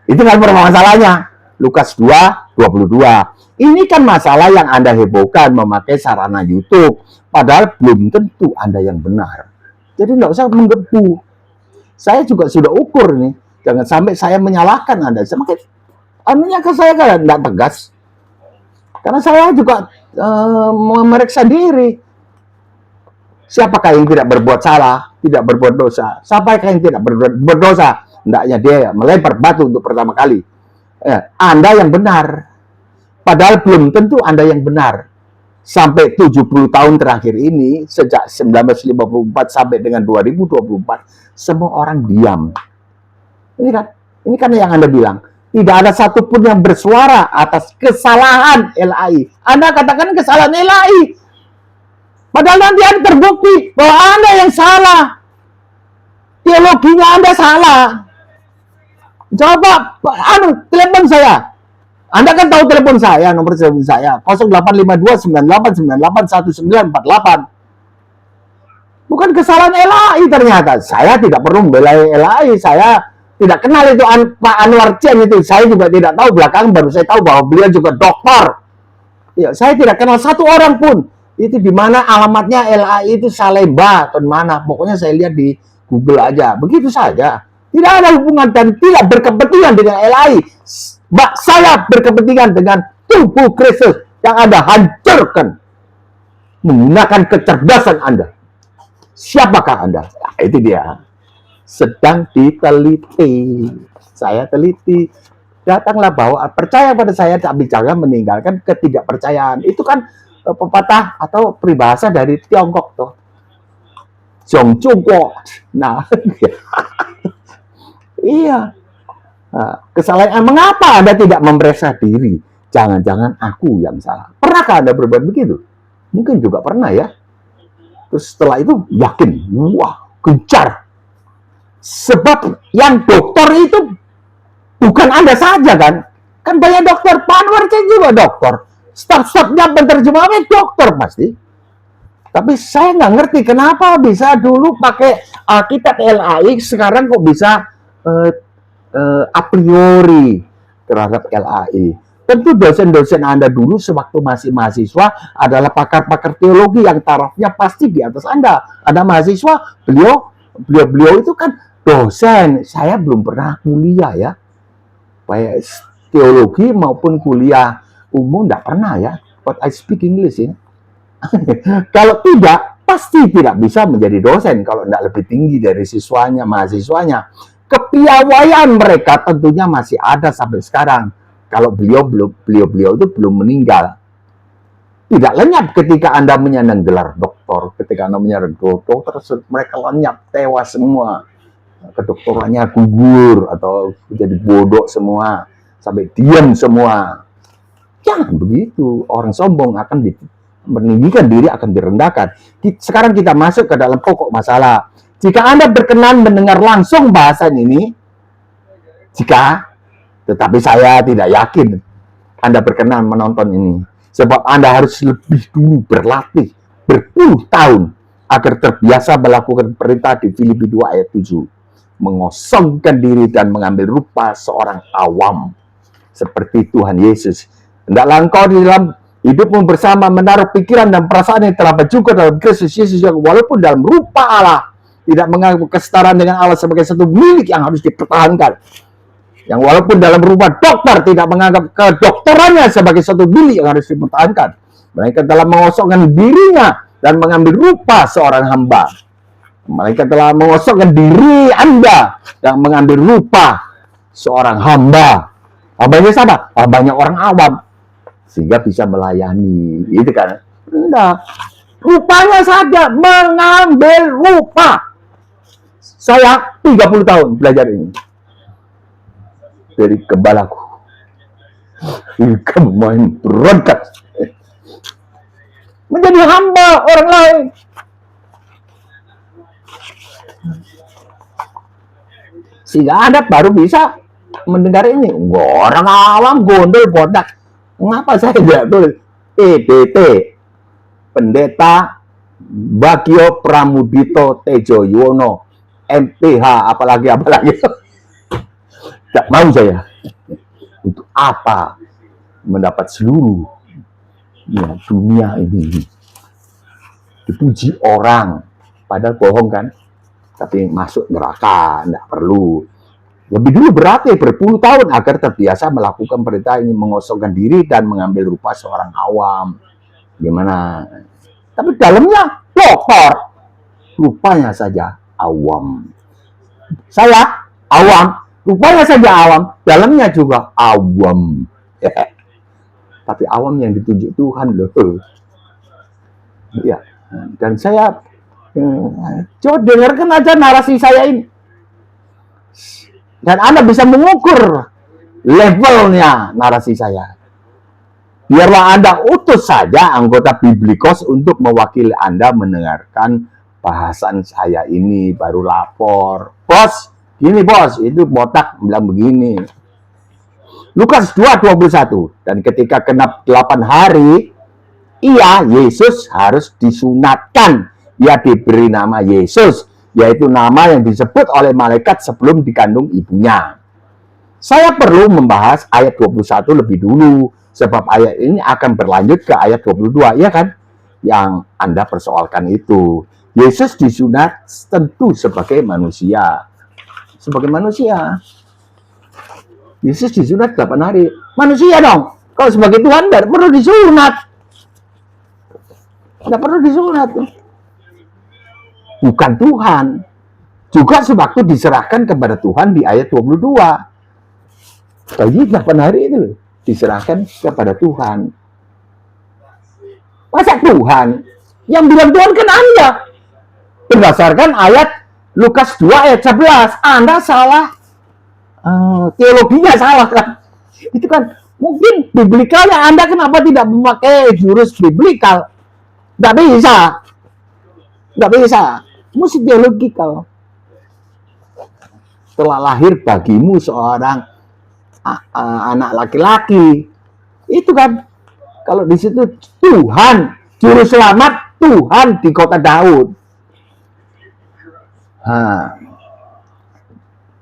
Itu kan permasalahannya. Lukas 2:22. Ini kan masalah yang Anda hebohkan memakai sarana YouTube. Padahal belum tentu Anda yang benar. Jadi nggak usah menggebu. Saya juga sudah ukur nih. Jangan sampai saya menyalahkan Anda. Semakin anunya ke saya kan nggak tegas. Karena saya juga memeriksa diri. Siapakah yang tidak berbuat salah, tidak berbuat dosa? Siapakah yang tidak berbuat dosa? Hendaknya dia melempar batu untuk pertama kali. Anda yang benar. Padahal belum tentu Anda yang benar. Sampai 70 tahun terakhir ini, sejak 1954 sampai dengan 2024, semua orang diam. Ini kan yang Anda bilang. Tidak ada satupun yang bersuara atas kesalahan LAI. Anda katakan kesalahan LAI. Padahal nanti Anda terbukti bahwa Anda yang salah. Teologinya Anda salah. Coba, telepon saya. Anda kan tahu telepon saya, nomor telepon saya. 0852981948. Bukan kesalahan LAI ternyata. Saya tidak perlu membela LAI. Saya tidak kenal itu Pak Anwar Chen itu. Saya juga tidak tahu. Belakangan baru saya tahu bahwa beliau juga doktor. Ya, saya tidak kenal satu orang pun. Itu di mana alamatnya LAI itu Salemba atau mana. Pokoknya saya lihat di Google aja. Begitu saja. Tidak ada hubungan dan tidak berkepentingan dengan LAI. Saya berkepentingan dengan tubuh Kristus yang Anda hancurkan menggunakan kecerdasan Anda. Siapakah Anda? Nah, itu dia. Sedang diteliti. Saya teliti. Datanglah bahwa percaya pada saya, tapi jangan meninggalkan ketidakpercayaan. Itu kan pepatah atau peribahasa dari Tiongkok tuh. Zhongzhongguo. Nah, iya. Nah, kesalahan. Mengapa Anda tidak memeriksa diri? Jangan-jangan aku yang salah. Pernahkah Anda berbuat begitu? Mungkin juga pernah ya. Terus setelah itu yakin, wah, gencar. Sebab yang dokter itu bukan Anda saja kan? Kan banyak dokter, Pak Anwar juga dokter. Staf-stafnya penerjemahnya dokter pasti. Tapi saya nggak ngerti kenapa bisa dulu pakai Alkitab LAI, sekarang kok bisa a priori terhadap LAI. Tentu dosen-dosen Anda dulu sewaktu masih mahasiswa adalah pakar-pakar teologi yang tarafnya pasti di atas Anda. Ada mahasiswa, beliau itu kan dosen. Saya belum pernah kuliah ya. Baik teologi maupun kuliah umum enggak pernah ya. But I speak English ya. Kalau tidak, pasti tidak bisa menjadi dosen kalau enggak lebih tinggi dari siswanya, mahasiswanya. Kepiawaian mereka tentunya masih ada sampai sekarang. Kalau beliau itu belum meninggal. Tidak lenyap ketika Anda menyandang gelar doktor. Ketika Anda menyandang dokter, mereka lenyap, tewas semua. kedokterannya gugur atau jadi bodoh semua, sampai diam semua. Jangan begitu. Orang sombong akan meninggikan diri, akan direndahkan. Sekarang kita masuk ke dalam pokok masalah. Jika Anda berkenan mendengar langsung bahasan ini, tetapi saya tidak yakin Anda berkenan menonton ini. Sebab Anda harus lebih dulu berlatih berpuluh tahun agar terbiasa melakukan perintah di Filipi 2 ayat 7. Mengosongkan diri dan mengambil rupa seorang awam seperti Tuhan Yesus. Hendaklah engkau di dalam hidupmu bersama menaruh pikiran dan perasaan yang telah bercukur dalam Kristus Yesus, yang walaupun dalam rupa Allah tidak menganggap kesetaraan dengan Allah sebagai satu milik yang harus dipertahankan, yang walaupun dalam rupa dokter tidak menganggap kedokterannya sebagai satu milik yang harus dipertahankan, melainkan telah mengosongkan dirinya dan mengambil rupa seorang hamba. Mereka telah mengosongkan diri Anda dan mengambil rupa seorang hamba. Hambanya siapa? Hambanya orang awam. Sehingga bisa melayani. Itu kan? Enggak. Rupanya saja mengambil rupa. Saya 30 tahun belajar ini. Dari gembalaku. Hingga main broadcast. Menjadi hamba orang lain. Sehingga Anda baru bisa mendengar ini. Orang awam gondol bodak. Mengapa saya tidak tulis PDT, Pendeta Bagio Pramudito Tejo Yuwono, MPH, apalagi. Tidak mau saya. Untuk apa mendapat seluruh dunia ini dipuji orang, padahal bohong kan? Tapi masuk neraka, tidak perlu. Lebih dulu berarti berpuluh tahun agar terbiasa melakukan perintah ini, mengosongkan diri dan mengambil rupa seorang awam. Gimana? Tapi dalamnya dokter, rupanya saja awam. Saya awam, rupanya saja awam, dalamnya juga awam. Tapi awam yang ditunjuk Tuhan loh. Ya, dan saya coba dengarkan aja narasi saya ini. Dan Anda bisa mengukur levelnya narasi saya. Biarlah Anda utus saja anggota Biblikos untuk mewakili Anda mendengarkan bahasan saya ini, baru lapor. Bos, gini bos, itu botak bilang begini. Lukas 2:21. Dan ketika genap 8 hari, Yesus harus disunatkan. Ia diberi nama Yesus, yaitu nama yang disebut oleh malaikat sebelum dikandung ibunya. Saya perlu membahas ayat 21 lebih dulu, sebab ayat ini akan berlanjut ke ayat 22, ya kan? Yang Anda persoalkan itu. Yesus disunat tentu sebagai manusia. Sebagai manusia. Yesus disunat 8 hari. Manusia dong. Kalau sebagai Tuhan, tidak perlu disunat. Tidak perlu disunat. Bukan Tuhan. Juga sewaktu diserahkan kepada Tuhan di ayat 22. Jadi 8 hari itu diserahkan kepada Tuhan. Masa Tuhan? Yang bilang Tuhan kan Anda. Berdasarkan ayat Lukas 2 ayat 11. Anda salah. Teologinya salah kan. Itu kan mungkin biblikalnya Anda kenapa tidak memakai jurus biblikal? Tidak bisa. Tidak bisa. Mesti teologikal. Telah lahir bagimu seorang anak laki-laki. Itu kan. Kalau di situ Tuhan, juru selamat Tuhan di kota Daud.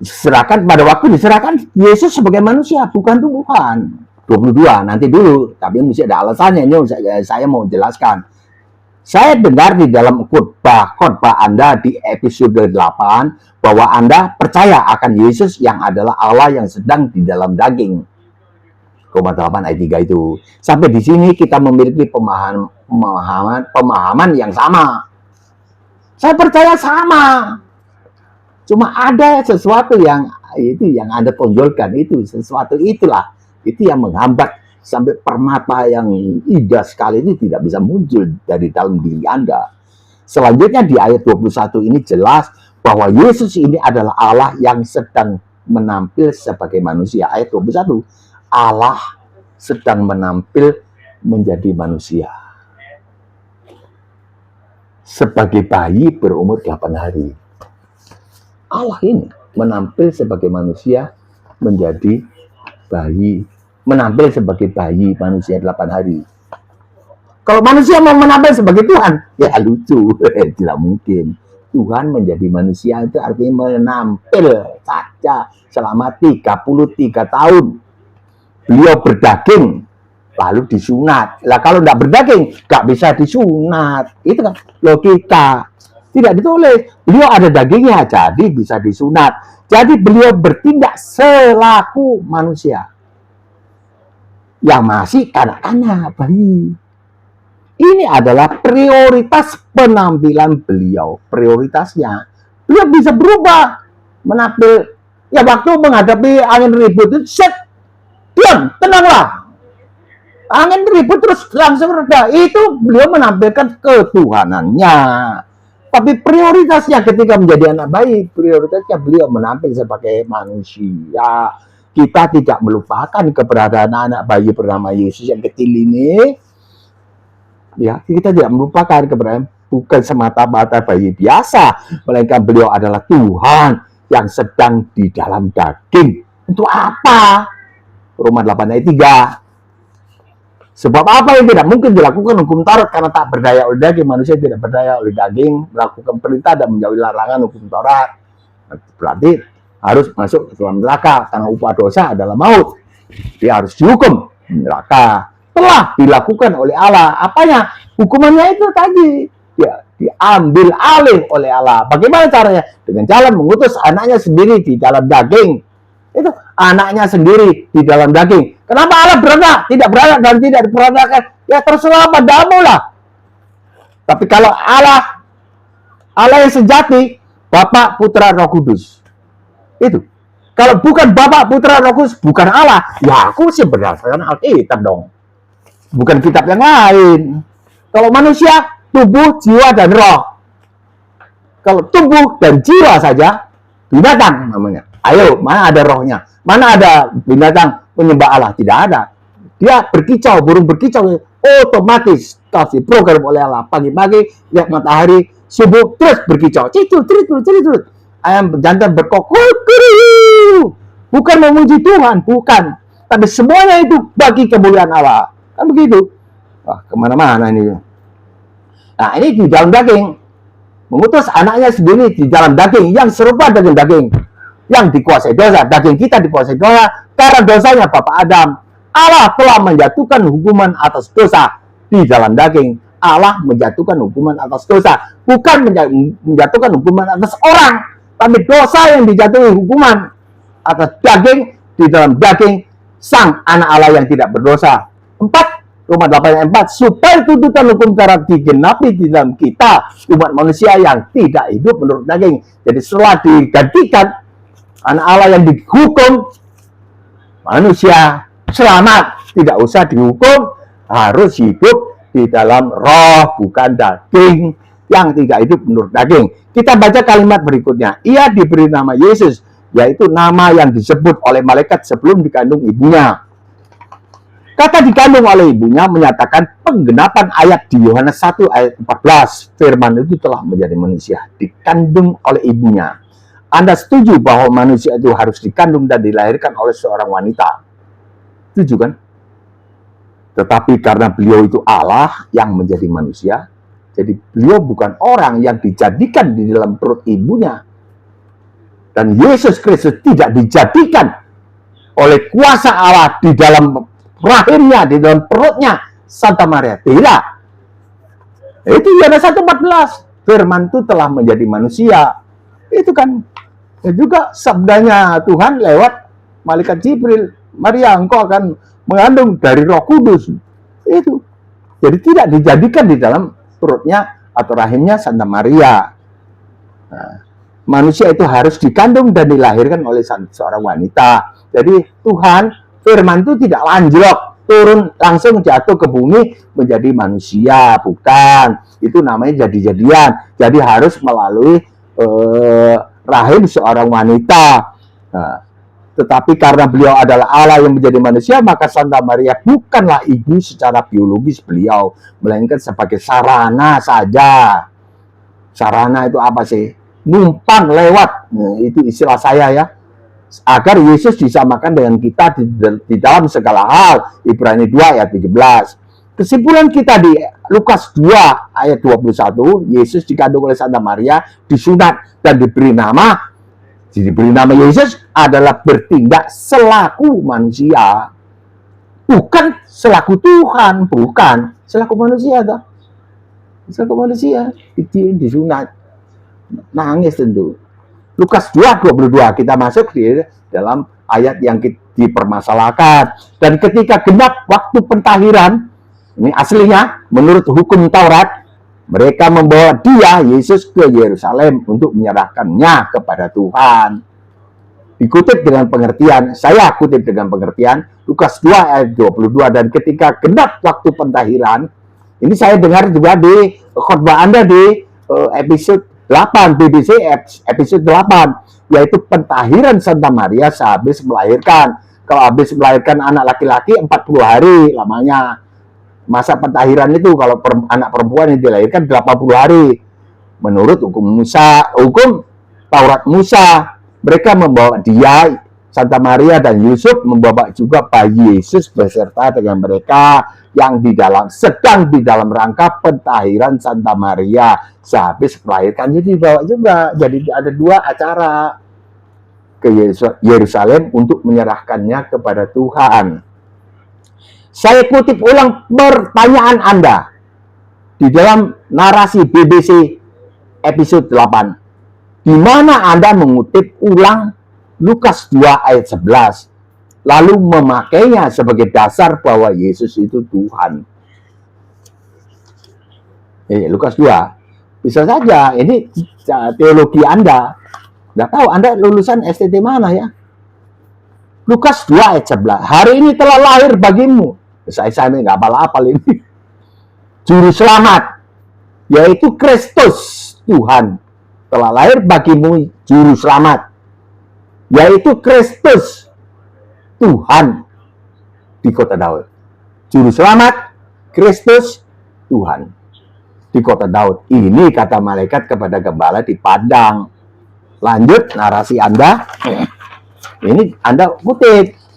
Diserahkan pada waktu diserahkan Yesus sebagai manusia, bukan Tuhan. 22 nanti dulu, tapi mesti ada alasannya. Ini saya mau jelaskan. Saya dengar di dalam khotbah Anda di episode 8 bahwa Anda percaya akan Yesus yang adalah Allah yang sedang di dalam daging. Roma 8 ayat 3 itu. Sampai di sini kita memiliki pemahaman yang sama. Saya percaya sama. Cuma ada sesuatu yang itu yang Anda tonjolkan, itu sesuatu itulah. Itu yang menghambat sampai permata yang indah sekali ini tidak bisa muncul dari dalam diri Anda. Selanjutnya di ayat 21 ini jelas bahwa Yesus ini adalah Allah yang sedang menampil sebagai manusia. Ayat 21, Allah sedang menampil menjadi manusia sebagai bayi berumur 8 hari. Allah ini menampil sebagai manusia menjadi bayi, menampil sebagai bayi manusia 8 hari. Kalau manusia mau menampil sebagai Tuhan, ya lucu, tidak mungkin. Tuhan menjadi manusia itu artinya menampil saja selama 33 tahun. Beliau berdaging, lalu disunat. Lah kalau tidak berdaging, nggak bisa disunat. Itu kan logika. Tidak ditulis. Beliau ada dagingnya, jadi bisa disunat. Jadi beliau bertindak selaku manusia yang masih kanak-kanak, bayi. Ini adalah prioritas penampilan beliau. Prioritasnya, beliau bisa berubah menampil. Ya waktu menghadapi angin ribut itu, set, diam, tenanglah. Angin ribut terus langsung reda. Itu beliau menampilkan ketuhanannya. Tapi prioritasnya ketika menjadi anak bayi, prioritasnya beliau menampil sebagai manusia. Kita tidak melupakan keberadaan anak bayi bernama Yesus yang kecil ini. Ya, kita tidak melupakan keberadaan bukan semata-mata bayi biasa, melainkan beliau adalah Tuhan yang sedang di dalam daging. Untuk apa? Roma 8 ayat 3. Sebab apa yang tidak mungkin dilakukan hukum Taurat karena tak berdaya oleh daging, manusia tidak berdaya oleh daging, melakukan perintah dan menjauhi larangan hukum Taurat. Berarti harus masuk ke dalam neraka karena upah dosa adalah maut. Dia harus dihukum neraka. Telah dilakukan oleh Allah. Apanya? Hukumannya itu tadi. Ya, diambil alih oleh Allah. Bagaimana caranya? Dengan jalan mengutus anaknya sendiri di dalam daging. Itu anaknya sendiri di dalam daging. Kenapa Allah beranak? Tidak beranak dan tidak diperanakan. Ya terserah padamu lah. Tapi kalau Allah yang sejati, Bapa, Putra, Roh Kudus. Itu. Kalau bukan Bapa, Putra, Roh Kudus, bukan Allah. Ya aku sih berdasarkan Alkitab dong. Bukan kitab yang lain. Kalau manusia, tubuh, jiwa, dan roh. Kalau tubuh dan jiwa saja, binatang namanya. Ayo, mana ada rohnya? Mana ada binatang penyembah Allah? Tidak ada. Dia berkicau, burung berkicau, otomatis kasih program oleh Allah. Pagi-pagi, lihat matahari, subuh, terus berkicau. Citu. Ayam jantan berkokok. Bukan memuji Tuhan, bukan. Tapi semuanya itu bagi kemuliaan Allah. Kan begitu. Wah, kemana-mana ini. Nah, ini di dalam daging. Mengutus anaknya sendiri di dalam daging. Yang serupa dengan daging. Yang dikuasai dosa. Daging kita dikuasai dosa. Karena dosanya Bapak Adam. Allah telah menjatuhkan hukuman atas dosa di dalam daging. Allah menjatuhkan hukuman atas dosa. Bukan menjatuhkan hukuman atas orang. Tapi dosa yang dijatuhi hukuman atas daging di dalam daging sang anak Allah yang tidak berdosa. 4, Roma 8 ayat 4, supaya tuntutan hukum Taurat digenapi di dalam kita, umat manusia yang tidak hidup menurut daging. Jadi setelah digantikan anak Allah yang dihukum, manusia selamat, tidak usah dihukum, harus hidup di dalam roh, bukan daging, yang tidak hidup menurut daging. Kita baca kalimat berikutnya. Ia diberi nama Yesus, yaitu nama yang disebut oleh malaikat sebelum dikandung ibunya. Kata dikandung oleh ibunya menyatakan penggenapan ayat di Yohanes 1 ayat 14. Firman itu telah menjadi manusia, dikandung oleh ibunya. Anda setuju bahwa manusia itu harus dikandung dan dilahirkan oleh seorang wanita? Setuju kan? Tetapi karena beliau itu Allah yang menjadi manusia, jadi beliau bukan orang yang dijadikan di dalam perut ibunya. Dan Yesus Kristus tidak dijadikan oleh kuasa Allah di dalam rahimnya, di dalam perutnya Santa Maria. Tidak. Itu Yohanes 1:14. Firman itu telah menjadi manusia. Itu kan juga sabdanya Tuhan lewat malaikat Jibril. Maria, engkau akan mengandung dari Roh Kudus. Itu. Jadi tidak dijadikan di dalam perutnya atau rahimnya Santa Maria. Nah, manusia itu harus dikandung dan dilahirkan oleh seorang wanita. Jadi Tuhan Firman itu tidak lanjut, turun langsung jatuh ke bumi menjadi manusia, bukan. Itu namanya jadi-jadian. Jadi harus melalui rahim seorang wanita. Nah, tetapi karena beliau adalah Allah yang menjadi manusia, maka Santa Maria bukanlah ibu secara biologis beliau, melainkan sebagai sarana saja. Sarana itu apa sih? Numpang lewat. Nah, itu istilah saya ya. Agar Yesus disamakan dengan kita di dalam segala hal. Ibrani 2 ayat 13. Kesimpulan kita di Lukas 2 ayat 21, Yesus dikandung oleh Santa Maria, disunat dan diberi nama Yesus adalah bertindak selaku manusia. Bukan selaku Tuhan, bukan. Selaku manusia toh. Selaku manusia, disunat. Nangis tentu. Lukas 2:22 kita masuk di dalam ayat yang dipermasalahkan. Dan ketika genap waktu pentahiran, ini aslinya menurut hukum Taurat, mereka membawa dia, Yesus, ke Yerusalem untuk menyerahkannya kepada Tuhan. Dikutip dengan pengertian, saya kutip dengan pengertian, Lukas 2 ayat 22, dan ketika genap waktu pentahiran, ini saya dengar juga di khotbah Anda di episode 8, BBC episode 8, yaitu pentahiran Santa Maria sehabis melahirkan. Kalau habis melahirkan anak laki-laki 40 hari lamanya. Masa pentahiran itu kalau anak perempuan yang dilahirkan 80 hari. Menurut hukum Taurat Musa, mereka membawa dia, Santa Maria dan Yusuf membawa juga bayi Yesus beserta dengan mereka yang sedang di dalam rangka pentahiran Santa Maria sehabis melahirkan. Jadi dibawa juga. Jadi ada dua acara ke Yerusalem untuk menyerahkannya kepada Tuhan. Saya kutip ulang pertanyaan Anda di dalam narasi BBC episode 8. Di mana Anda mengutip ulang Lukas 2 ayat 11. Lalu memakainya sebagai dasar bahwa Yesus itu Tuhan. Lukas 2. Bisa saja, ini teologi Anda. Nggak tahu Anda lulusan STT mana ya. Lukas 2 ayat 11. Hari ini telah lahir bagimu. Saya nggak apal-apal ini. Juru selamat, yaitu Kristus Tuhan. Telah lahir bagimu juru selamat, yaitu Kristus Tuhan di kota Daud. Juru selamat, Kristus Tuhan di kota Daud. Ini kata malaikat kepada gembala di padang. Lanjut narasi Anda. Ini Anda kutip.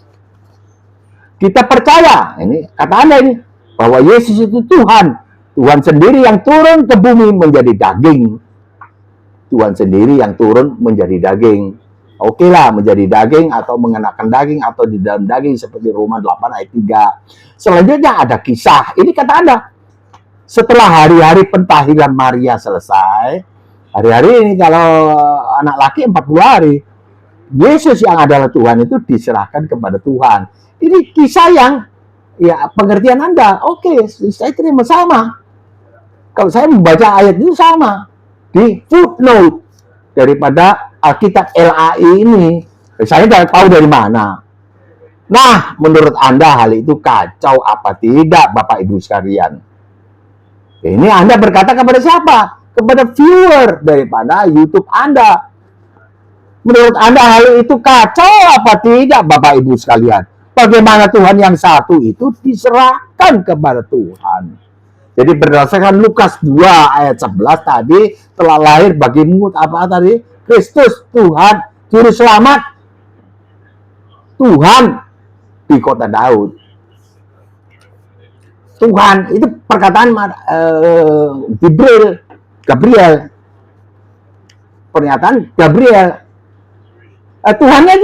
Kita percaya, ini kata Anda ini, bahwa Yesus itu Tuhan. Tuhan sendiri yang turun ke bumi menjadi daging. Tuhan sendiri yang turun menjadi daging. Oke lah, menjadi daging atau mengenakan daging atau di dalam daging seperti Roma 8 ayat 3. Selanjutnya ada kisah. Ini kata Anda. Setelah hari-hari pentahiran Maria selesai, hari-hari ini kalau anak laki 40 hari, Yesus yang adalah Tuhan itu diserahkan kepada Tuhan. Ini kisah yang, ya pengertian Anda, oke, saya terima sama. Kalau saya membaca ayat itu sama. Di footnote daripada Alkitab LAI ini, saya tidak tahu dari mana. Nah, menurut Anda hal itu kacau apa tidak, Bapak Ibu sekalian? Ini Anda berkata kepada siapa? Kepada viewer daripada YouTube Anda. Menurut Anda hal itu kacau apa tidak, Bapak Ibu sekalian? Bagaimana Tuhan yang satu itu diserahkan kepada Tuhan. Jadi berdasarkan Lukas 2 ayat 11 tadi, telah lahir bagimu apa tadi? Kristus Tuhan, juru selamat Tuhan di kota Daud. Tuhan itu perkataan Gabriel. Pernyataan Gabriel. Tuhannya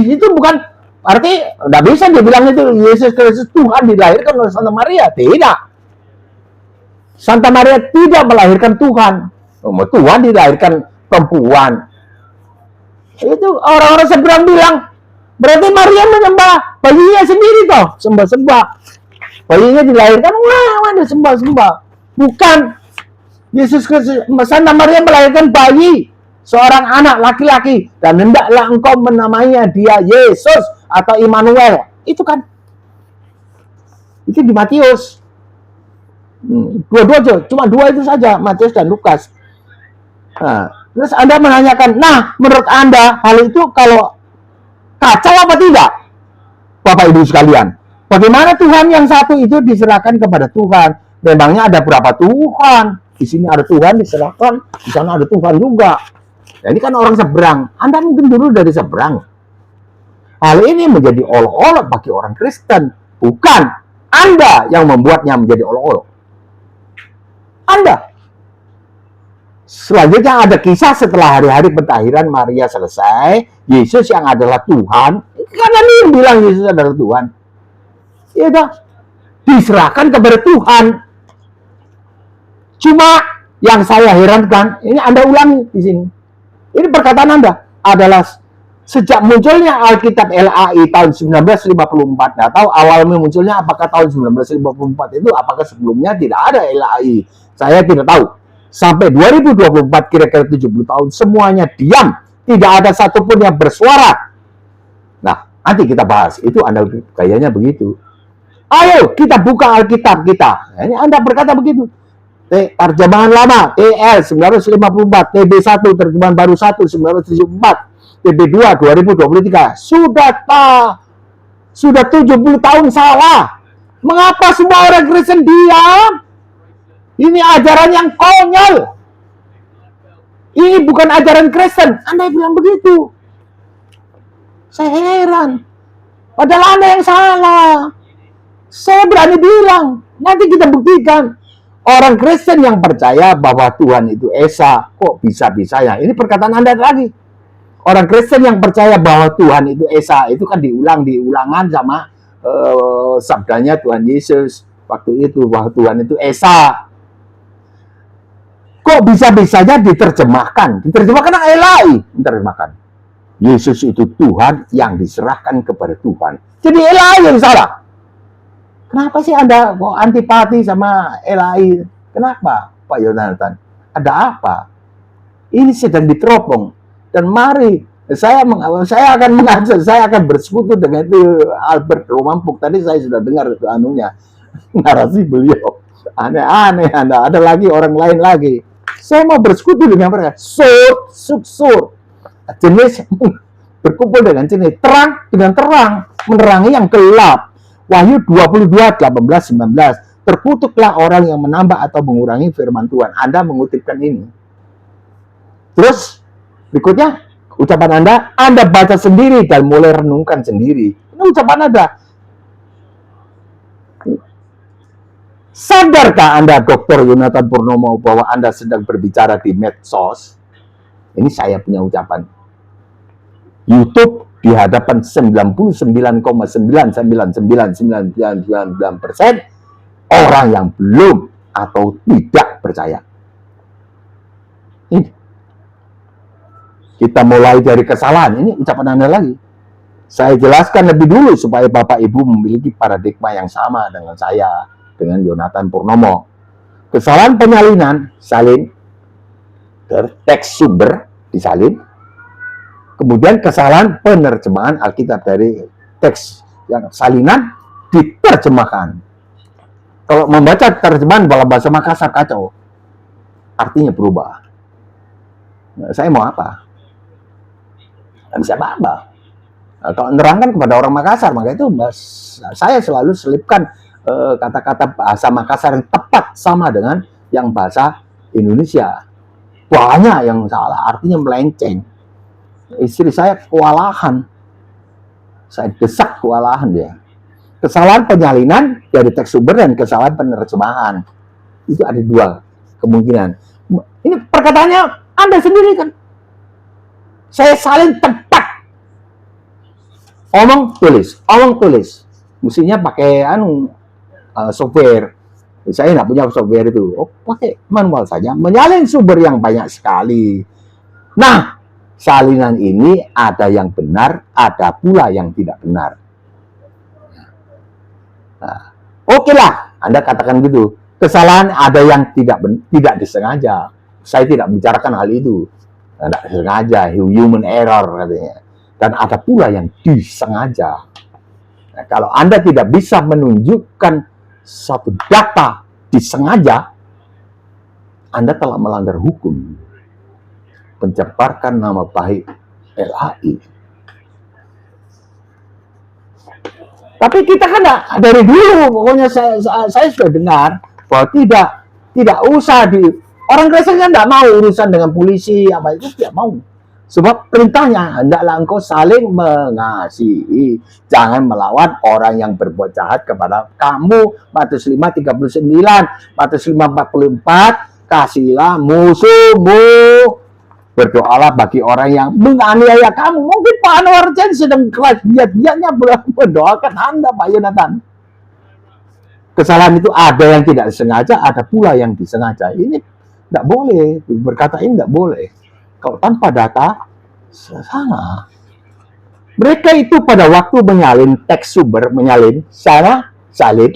itu bukan. Arti, tidak bisa dibilang itu Yesus Kristus Tuhan dilahirkan oleh Santa Maria. Tidak. Santa Maria tidak melahirkan Tuhan. Tuhan dilahirkan perempuan. Itu orang-orang seberang bilang, berarti Maria menyembah bayinya sendiri toh. Sembah-sembah. Bayinya dilahirkan, wah, ada sembah-sembah. Bukan. Yesus Kristus, Santa Maria melahirkan bayi. Seorang anak laki-laki, dan hendaklah engkau menamainya dia Yesus atau Immanuel. Itu kan, itu di Matius. Dua-dua aja, cuma dua itu saja, Matius dan Lukas. Nah, Terus Anda menanyakan, nah menurut Anda hal itu kalau kacau apa tidak? Bapak Ibu sekalian, bagaimana Tuhan yang satu itu diserahkan kepada Tuhan? Memangnya ada berapa Tuhan? Di sini ada Tuhan diserahkan, di sana ada Tuhan juga. Nah, ini kan orang seberang. Anda mungkin dulu dari seberang. Hal ini menjadi olok-olok bagi orang Kristen. Bukan Anda yang membuatnya menjadi olok-olok. Anda. Selanjutnya ada kisah setelah hari-hari pentahiran Maria selesai. Yesus yang adalah Tuhan. Karena dia bilang Yesus adalah Tuhan. Ya dah. Diserahkan kepada Tuhan. Cuma yang saya herankan, ini Anda ulangi di sini. Ini perkataan Anda adalah sejak munculnya Alkitab LAI tahun 1954. Nggak tahu awalnya munculnya apakah tahun 1954 itu, apakah sebelumnya tidak ada LAI. Saya tidak tahu. Sampai 2024 kira-kira 70 tahun semuanya diam. Tidak ada satupun yang bersuara. Nah, nanti kita bahas. Itu Anda kayaknya begitu. Ayo kita buka Alkitab kita. Nah, ini Anda berkata begitu. Terjemahan lama TL 1954, TB1 terjemahan baru 1 1974, TB2 2023. Sudah 70 tahun salah. Mengapa semua orang Kristen diam? Ini ajaran yang konyol. Ini bukan ajaran Kristen. Anda bilang begitu. Saya heran. Padahal Anda yang salah. Saya berani bilang. Nanti kita buktikan. Orang Kristen yang percaya bahwa Tuhan itu Esa, kok bisa-bisanya? Ini perkataan Anda lagi. Orang Kristen yang percaya bahwa Tuhan itu Esa, itu kan diulang di ulangan sama sabdanya Tuhan Yesus. Waktu itu bahwa Tuhan itu Esa. Kok bisa-bisanya diterjemahkan? Diterjemahkan LAI. Diterjemahkan. Yesus itu Tuhan yang diserahkan kepada Tuhan. Jadi LAI yang salah. Kenapa sih Anda kok antipati sama LAI? Kenapa, Pak Yonatan? Ada apa? Ini sedang diteropong. Dan mari, saya akan mengajak, saya akan bersekutu dengan itu Albert Romampuk. Tadi saya sudah dengar itu anunya, narasi beliau. Aneh-aneh Anda. Ada lagi orang lain lagi. Saya mau bersekutu dengan mereka. Sur. Jenis berkumpul dengan jenis. Terang dengan terang. Menerangi yang gelap. Wahyu 22, 18, 19. Terkutuklah orang yang menambah atau mengurangi firman Tuhan. Anda mengutipkan ini. Terus, berikutnya, ucapan Anda baca sendiri dan mulai renungkan sendiri. Ini ucapan Anda. Sadarkah Anda, Dr. Yonatan Purnomo, bahwa Anda sedang berbicara di medsos? Ini saya punya ucapan. YouTube di hadapan 99,99999% orang yang belum atau tidak percaya. Ini. Kita mulai dari kesalahan. Ini ucapan Anda lagi. Saya jelaskan lebih dulu supaya Bapak Ibu memiliki paradigma yang sama dengan saya, dengan Yonatan Purnomo. Kesalahan penyalinan, salin, teks sumber disalin. Kemudian kesalahan penerjemahan Alkitab dari teks yang salinan diterjemahkan. Kalau membaca terjemahan dalam bahasa Makassar kacau. Artinya berubah. Nah, saya mau apa? Nggak bisa apa-apa. Nah, kalau menerangkan kepada orang Makassar, maka itu saya selalu selipkan kata-kata bahasa Makassar yang tepat sama dengan yang bahasa Indonesia. Banyak yang salah, artinya melenceng. Istri saya kewalahan. Saya desak kewalahan dia. Kesalahan penyalinan dari teks sumber dan kesalahan penerjemahan. Itu ada dua kemungkinan. Ini perkataannya Anda sendiri kan. Saya salin tepat. Omong tulis. Mestinya pakai software. Saya nggak punya software itu. Oh, pakai manual saja. Menyalin sumber yang banyak sekali. Nah, salinan ini ada yang benar, ada pula yang tidak benar. Nah, oke lah, Anda katakan gitu. Kesalahan ada yang tidak disengaja. Saya tidak membicarakan hal itu. Tidak disengaja, human error katanya. Dan ada pula yang disengaja. Nah, kalau Anda tidak bisa menunjukkan satu data disengaja, Anda telah melanggar hukum. mencemarkan nama baik LAI. Tapi kita kan dari dulu, pokoknya saya sudah dengar bahwa tidak usah orang Kristen kan tidak mau urusan dengan polisi apa itu, tidak mau. Sebab perintahnya hendaklah engkau saling mengasihi, jangan melawan orang yang berbuat jahat kepada kamu. Matius 5:39, Matius 5:44, kasihlah musuhmu, berdoalah bagi orang yang menganiaya kamu. Mungkin Pak Anwar Chen sedang kelas giat-giatnya mendoakan Anda, Pak Yonatan. Kesalahan itu ada yang tidak disengaja, ada pula yang disengaja. Ini tidak boleh, berkata ini tidak boleh. Kalau tanpa data, salah. Mereka itu pada waktu menyalin teks sumber, salin,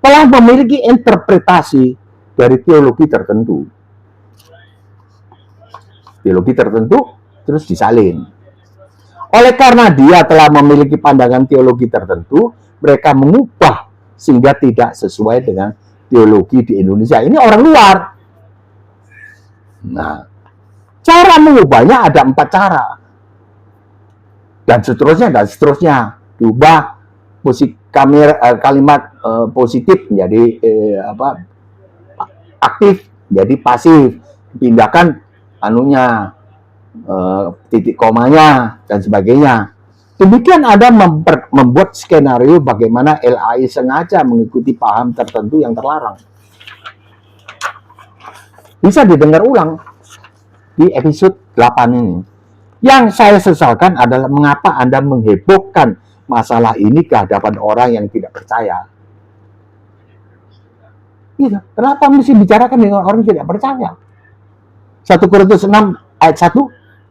telah memiliki interpretasi dari teologi tertentu. Terus disalin. Oleh karena dia telah memiliki pandangan teologi tertentu, mereka mengubah sehingga tidak sesuai dengan teologi di Indonesia. Ini orang luar. Nah, cara mengubahnya ada 4 cara. Dan seterusnya. Diubah kalimat positif menjadi aktif, jadi pasif. Pindahkan titik komanya dan sebagainya. Demikian ada membuat skenario bagaimana LAI sengaja mengikuti paham tertentu yang terlarang. Bisa didengar ulang di episode 8 ini. Yang saya sesalkan adalah mengapa Anda menghebohkan masalah ini ke hadapan orang yang tidak percaya. Gitu. Kenapa mesti bicarakan dengan orang yang tidak percaya? 1 Korintus 6 ayat 1,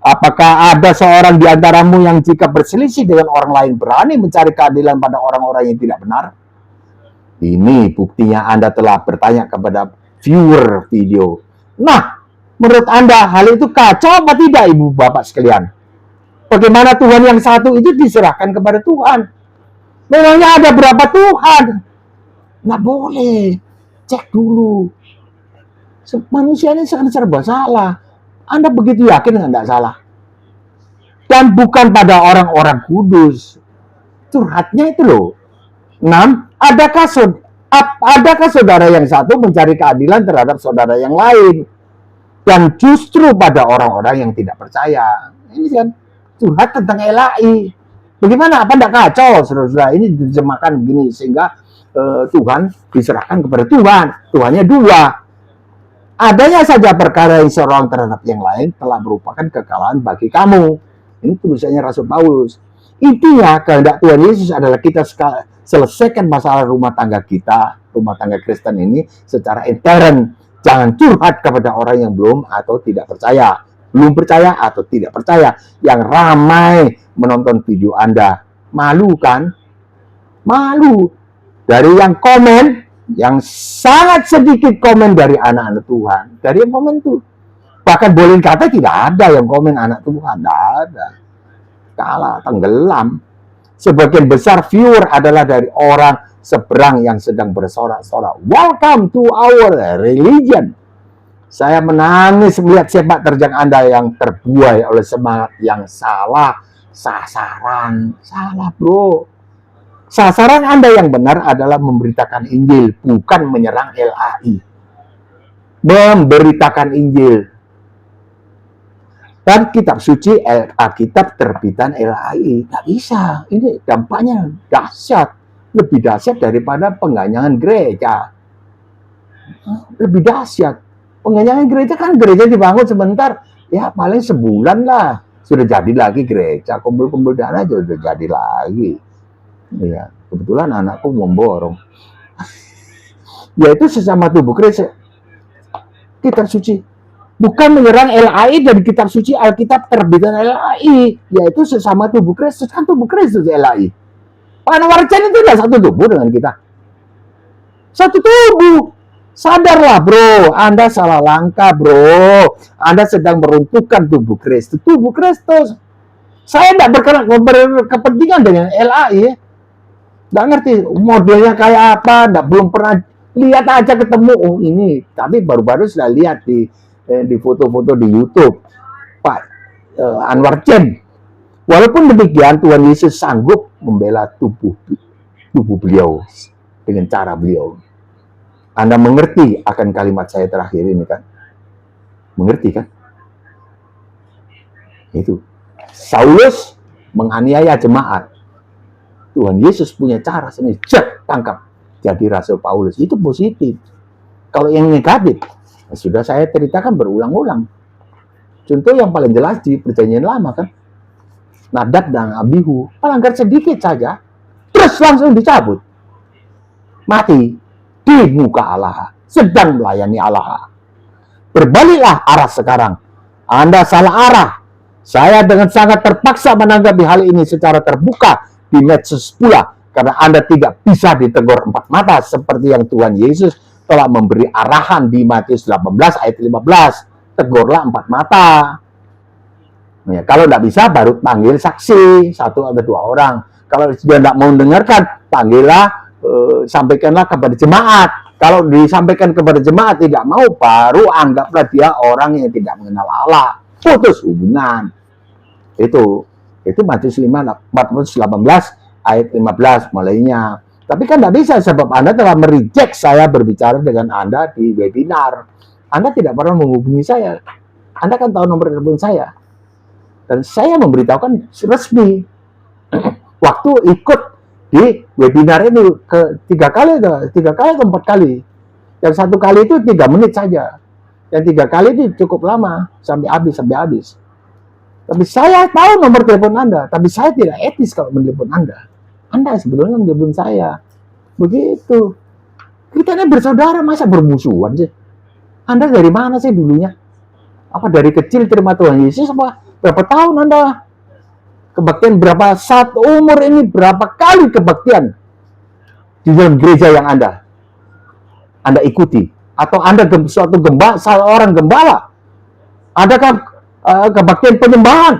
apakah ada seorang di antaramu yang jika berselisih dengan orang lain berani mencari keadilan pada orang-orang yang tidak benar? Ini buktinya Anda telah bertanya kepada viewer video. Nah, menurut Anda hal itu kacau apa tidak, Ibu Bapak sekalian? Bagaimana Tuhan yang satu itu diserahkan kepada Tuhan? Memangnya ada berapa Tuhan? Nggak boleh. Cek dulu. Manusia ini serba salah. Anda begitu yakin nggak salah? Dan bukan pada orang-orang kudus. Curhatnya itu loh. 6. Adakah saudara yang satu mencari keadilan terhadap saudara yang lain? Dan justru pada orang-orang yang tidak percaya. Ini kan curhat tentang LAI. Bagaimana? Apa tidak kacau, saudara-saudara? Ini diterjemahkan begini sehingga Tuhan diserahkan kepada Tuhan. Tuhannya 2. Adanya saja perkara yang seorang terhadap yang lain telah merupakan kekalahan bagi kamu. Ini tulisannya Rasul Paulus. Intinya kehendak Tuhan Yesus adalah kita selesaikan masalah rumah tangga kita, rumah tangga Kristen ini secara intern. Jangan curhat kepada orang yang belum atau tidak percaya. Belum percaya atau tidak percaya. Yang ramai menonton video Anda. Malu kan? Malu. Dari yang komen, yang sangat sedikit komen dari anak-anak Tuhan. Dari yang komen itu. Bahkan boleh kata tidak ada yang komen anak Tuhan. Tidak ada. Kalah, tenggelam. Sebagian besar viewer adalah dari orang seberang yang sedang bersorak-sorak. Welcome to our religion. Saya menangis melihat sepak terjang Anda yang terbuai oleh semangat yang salah. Sasaran. Salah, bro. Sasaran Anda yang benar adalah memberitakan Injil, bukan menyerang LAI. Memberitakan Injil. Dan kitab suci Alkitab terbitan LAI. Nggak bisa. Ini dampaknya dahsyat. Lebih dahsyat daripada pengganyangan gereja. Lebih dahsyat. Pengganyangan gereja kan gereja dibangun sebentar. Ya paling sebulan lah. Sudah jadi lagi gereja. Kumpul-kumpul dana sudah jadi lagi. Ya, kebetulan anakku memborong. Yaitu sesama tubuh Kristus. Kitab suci. Bukan menyerang LAI dari kitab suci Alkitab terbitan LAI. Yaitu sesama tubuh Kristus. Kan tubuh Kristus LAI. Pak Anwar Chen itu tidak satu tubuh dengan kita. Satu tubuh. Sadarlah bro, Anda salah langkah bro. Anda sedang meruntuhkan tubuh Kristus. Tubuh Kristus. Saya tidak berkepentingan dengan LAI. Nggak ngerti modelnya kayak apa. Belum pernah lihat aja ketemu. Oh ini. Tapi baru-baru sudah lihat di foto-foto di YouTube. Pak Anwar Chen. Walaupun demikian, Tuhan Yesus sanggup membela tubuh beliau dengan cara beliau. Anda mengerti akan kalimat saya terakhir ini kan? Mengerti kan? Itu. Saulus menganiaya jemaat. Tuhan Yesus punya cara sendiri. Tangkap. Jadi Rasul Paulus. Itu positif. Kalau yang negatif, sudah saya ceritakan berulang-ulang. Contoh yang paling jelas di Perjanjian Lama kan? Nadab dan Abihu. Pelanggar sedikit saja. Terus langsung dicabut. Mati. Di muka Allah. Sedang melayani Allah. Berbaliklah arah sekarang. Anda salah arah. Saya dengan sangat terpaksa menanggapi hal ini secara terbuka di medsos pula. Karena Anda tidak bisa ditegur empat mata seperti yang Tuhan Yesus telah memberi arahan di Matius 18 ayat 15. Tegurlah empat mata. Ya, kalau tidak bisa baru panggil saksi 1 atau 2 orang. Kalau dia tidak mau mendengarkan, panggillah, sampaikanlah kepada jemaat. Kalau disampaikan kepada jemaat tidak mau, baru anggaplah dia orang yang tidak mengenal Allah. Putus hubungan. Itu Matius 18 ayat 15 mulainya. Tapi kan tidak bisa sebab Anda telah mereject saya berbicara dengan Anda di webinar. Anda tidak pernah menghubungi saya. Anda kan tahu nomor telepon saya. Dan saya memberitahukan resmi. Waktu ikut di webinar ini tiga kali atau 4 kali. Yang 1 kali itu 3 menit saja. Yang 3 kali itu cukup lama sampai habis. Tapi saya tahu nomor telepon Anda. Tapi saya tidak etis kalau menelpon Anda. Anda sebetulnya menelpon saya. Begitu. Kita ini bersaudara, masa bermusuhan sih? Anda dari mana sih dulunya? Apa dari kecil terima Tuhan Yesus? Apa berapa tahun Anda? Kebaktian berapa saat umur ini? Berapa kali kebaktian di dalam gereja yang Anda ikuti? Atau Anda suatu seorang gembala? Adakah kebaktian penyembahan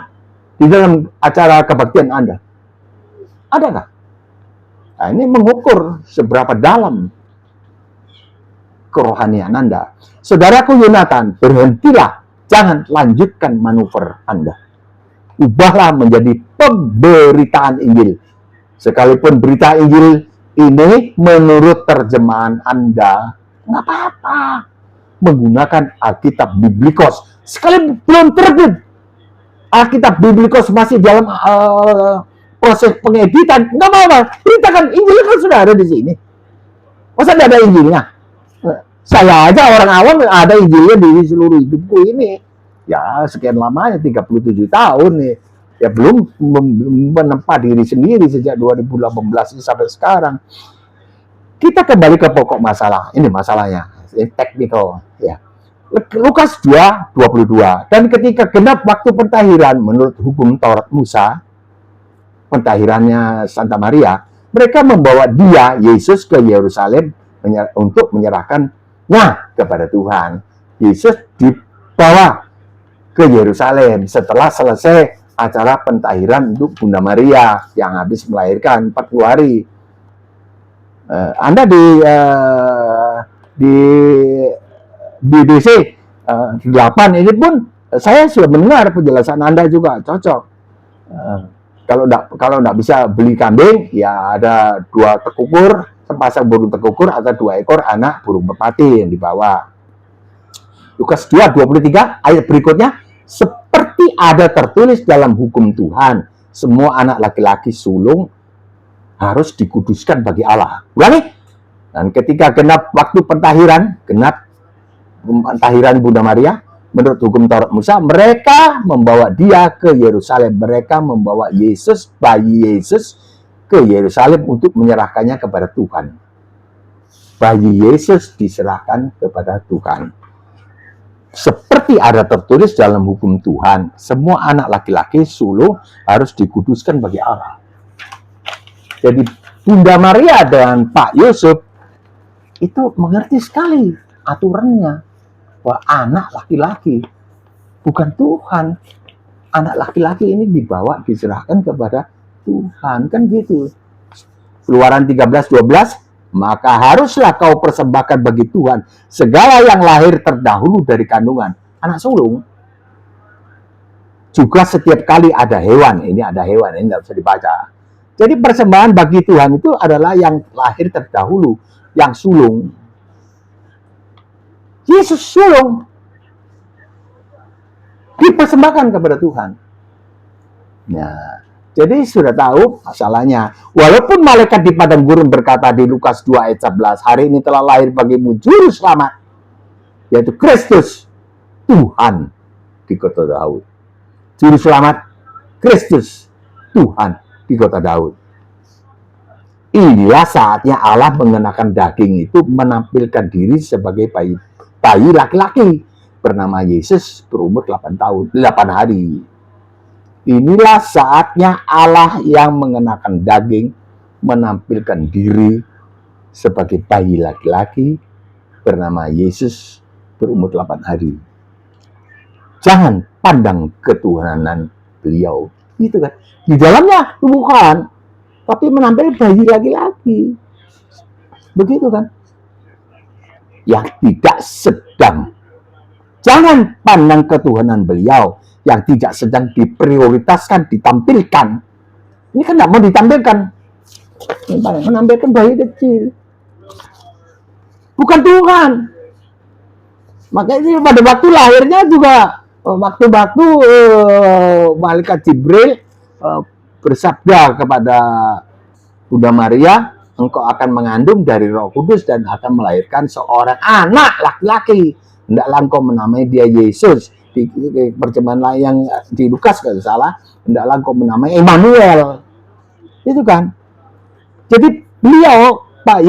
di dalam acara kebaktian Anda? Adakah? Nah, ini mengukur seberapa dalam kerohanian Anda. Saudaraku Yonatan, berhentilah. Jangan lanjutkan manuver Anda. Ubahlah menjadi pemberitaan Injil. Sekalipun berita Injil ini menurut terjemahan Anda, nggak apa-apa. Menggunakan Alkitab Biblikos. Sekali belum terbit, Alkitab Biblikos masih dalam proses pengeditan, nggak apa-apa. Beritakan Injil kan sudah ada di sini. Masa tidak ada Injilnya? Saya aja orang awam ada Injilnya di seluruh hidupku ini. Ya sekian lamanya 37 tahun nih. Ya belum menempa diri sendiri sejak 2018 sampai sekarang. Kita kembali ke pokok masalah. Ini masalahnya. Ini teknikal ya. Lukas 2:22. Dan ketika genap waktu pentahiran menurut hukum Taurat Musa, pentahirannya Santa Maria, mereka membawa dia, Yesus, ke Yerusalem untuk menyerahkannya kepada Tuhan. Yesus dibawa ke Yerusalem setelah selesai acara pentahiran untuk Bunda Maria yang habis melahirkan 40 hari. Anda di BBC 8 ini pun saya sudah mendengar penjelasan Anda juga cocok. Kalau enggak bisa beli kambing, ya ada 2 tekukur, sepasang burung tekukur atau 2 ekor anak burung merpati yang dibawa. Lukas 2:23 ayat berikutnya, seperti ada tertulis dalam hukum Tuhan, semua anak laki-laki sulung harus dikuduskan bagi Allah. Ulangi. Dan ketika genap waktu pentahiran Bunda Maria, menurut hukum Taurat Musa, mereka membawa dia ke Yerusalem. Mereka membawa bayi Yesus ke Yerusalem untuk menyerahkannya kepada Tuhan. Bayi Yesus diserahkan kepada Tuhan. Seperti ada tertulis dalam hukum Tuhan, semua anak laki-laki sulung harus dikuduskan bagi Allah. Jadi Bunda Maria dan Pak Yusuf itu mengerti sekali aturannya, bahwa anak laki-laki bukan Tuhan. Anak laki-laki ini diserahkan kepada Tuhan, kan gitu. Keluaran 13:12, maka haruslah kau persembahkan bagi Tuhan segala yang lahir terdahulu dari kandungan. Anak sulung. juga setiap kali ada hewan, ini nggak bisa dibaca. Jadi persembahan bagi Tuhan itu adalah yang lahir terdahulu, yang sulung. Yesus sulung, dipersembahkan kepada Tuhan. Nah, jadi sudah tahu masalahnya. Walaupun malaikat di padang gurun berkata di Lukas 2 ayat 11, hari ini telah lahir bagimu juru selamat, yaitu Kristus, Tuhan di kota Daud. Juru selamat Kristus, Tuhan di kota Daud. Inilah saatnya Allah mengenakan daging itu menampilkan diri sebagai bayi laki-laki bernama Yesus berumur 8 hari. Inilah saatnya Allah yang mengenakan daging menampilkan diri sebagai bayi laki-laki bernama Yesus berumur 8 hari. Jangan pandang ketuhanan beliau. Gitu kan. Di dalamnya bukan, tapi menampilkan bayi laki-laki. Begitu kan. Yang tidak sedang. Jangan pandang ketuhanan beliau yang tidak sedang diprioritaskan, ditampilkan. Ini kan tidak mau ditampilkan. Menampilkan bayi kecil. Bukan Tuhan. Makanya pada waktu lahirnya juga, waktu-waktu malaikat Jibril bersabda kepada Bunda Maria, engkau akan mengandung dari Roh Kudus dan akan melahirkan seorang anak laki-laki. Hendaklah engkau menamai dia Yesus. Di percemahan lain yang di Lukas kalau salah, hendaklah engkau menamai Immanuel. Itu kan. Jadi beliau Pak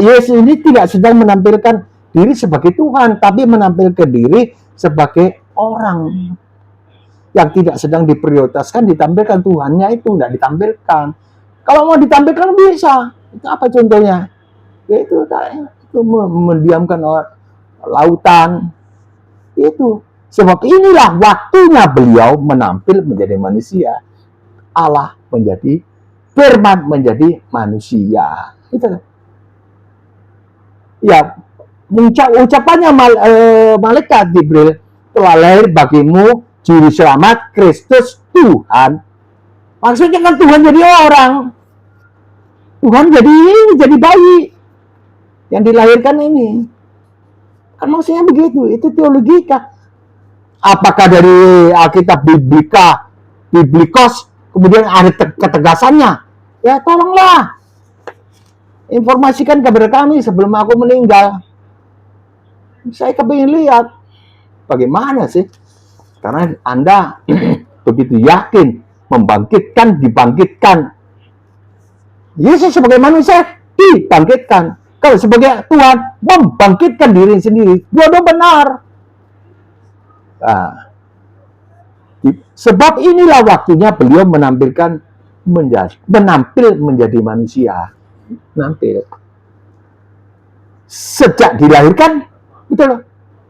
Yesus ini tidak sedang menampilkan diri sebagai Tuhan, tapi menampilkan diri sebagai orang yang tidak sedang diprioritaskan, ditampilkan Tuhannya itu tidak ditampilkan. Kalau mau ditampilkan bisa. Itu apa contohnya? Itu mendiamkan lautan. Itu sebab inilah waktunya beliau menampil menjadi manusia. Allah menjadi firman menjadi manusia. Itu kan. Ya, ucapannya malaikat Jibril, telah lahir bagimu juru selamat Kristus Tuhan. Maksudnya kan Tuhan jadi orang. Tuhan jadi bayi yang dilahirkan ini. Kan maksudnya begitu. Itu teologika. Apakah dari Alkitab Biblikos kemudian ada ketegasannya? Ya tolonglah informasikan kepada kami sebelum aku meninggal. Saya kepingin lihat bagaimana sih. Karena Anda begitu yakin dibangkitkan. Yesus sebagai manusia dibangkitkan. Kalau sebagai Tuhan membangkitkan diri sendiri. Dua-dua benar. Nah, sebab inilah waktunya beliau menampil menjadi manusia. Nampil. Sejak dilahirkan, itu loh.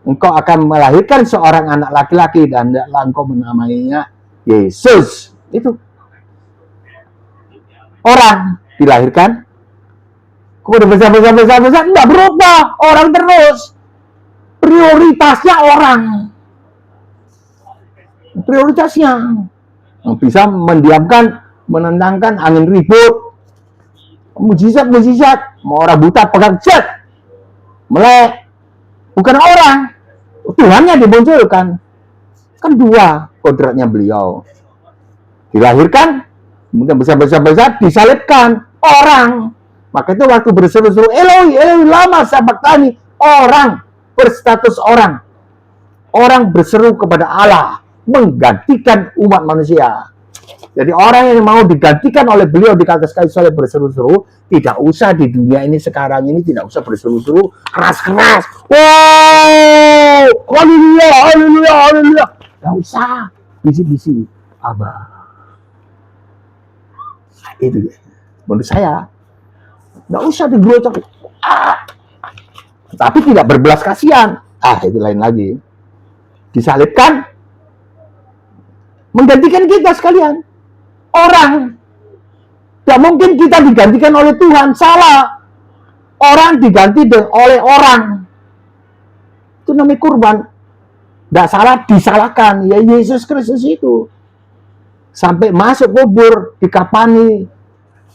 Engkau akan melahirkan seorang anak laki-laki dan engkau menamainya Yesus. Itu. Orang dilahirkan, kemudian besar, enggak berubah. Orang terus. Prioritasnya orang. Prioritasnya. Bisa mendiamkan, menentangkan angin ribut. Mujizat. Mau orang buta pegang jet. Melek. Bukan orang. Tuhannya dimunculkan. Kan dua kodratnya beliau. Dilahirkan, kemudian besar, disalibkan. Orang. Maka itu waktu berseru-seru, Eloi, lama sabachthani. Orang. Berstatus orang. Orang berseru kepada Allah. Menggantikan umat manusia. Jadi orang yang mau digantikan oleh beliau di atas kayu salib berseru-seru, tidak usah di dunia ini sekarang ini tidak usah berseru-seru keras-keras. Wow, haleluya. Tidak usah bisi-bisi. Abah. Itu menurut saya. Tidak usah digerocok. Tapi tidak berbelas kasihan. Itu lain lagi. Disalibkan, menggantikan kita sekalian. Orang. Tidak mungkin kita digantikan oleh Tuhan. Salah. Orang diganti oleh orang. Itu namanya kurban. Tidak salah disalahkan, ya Yesus Kristus itu. Sampai masuk kubur, dikapani.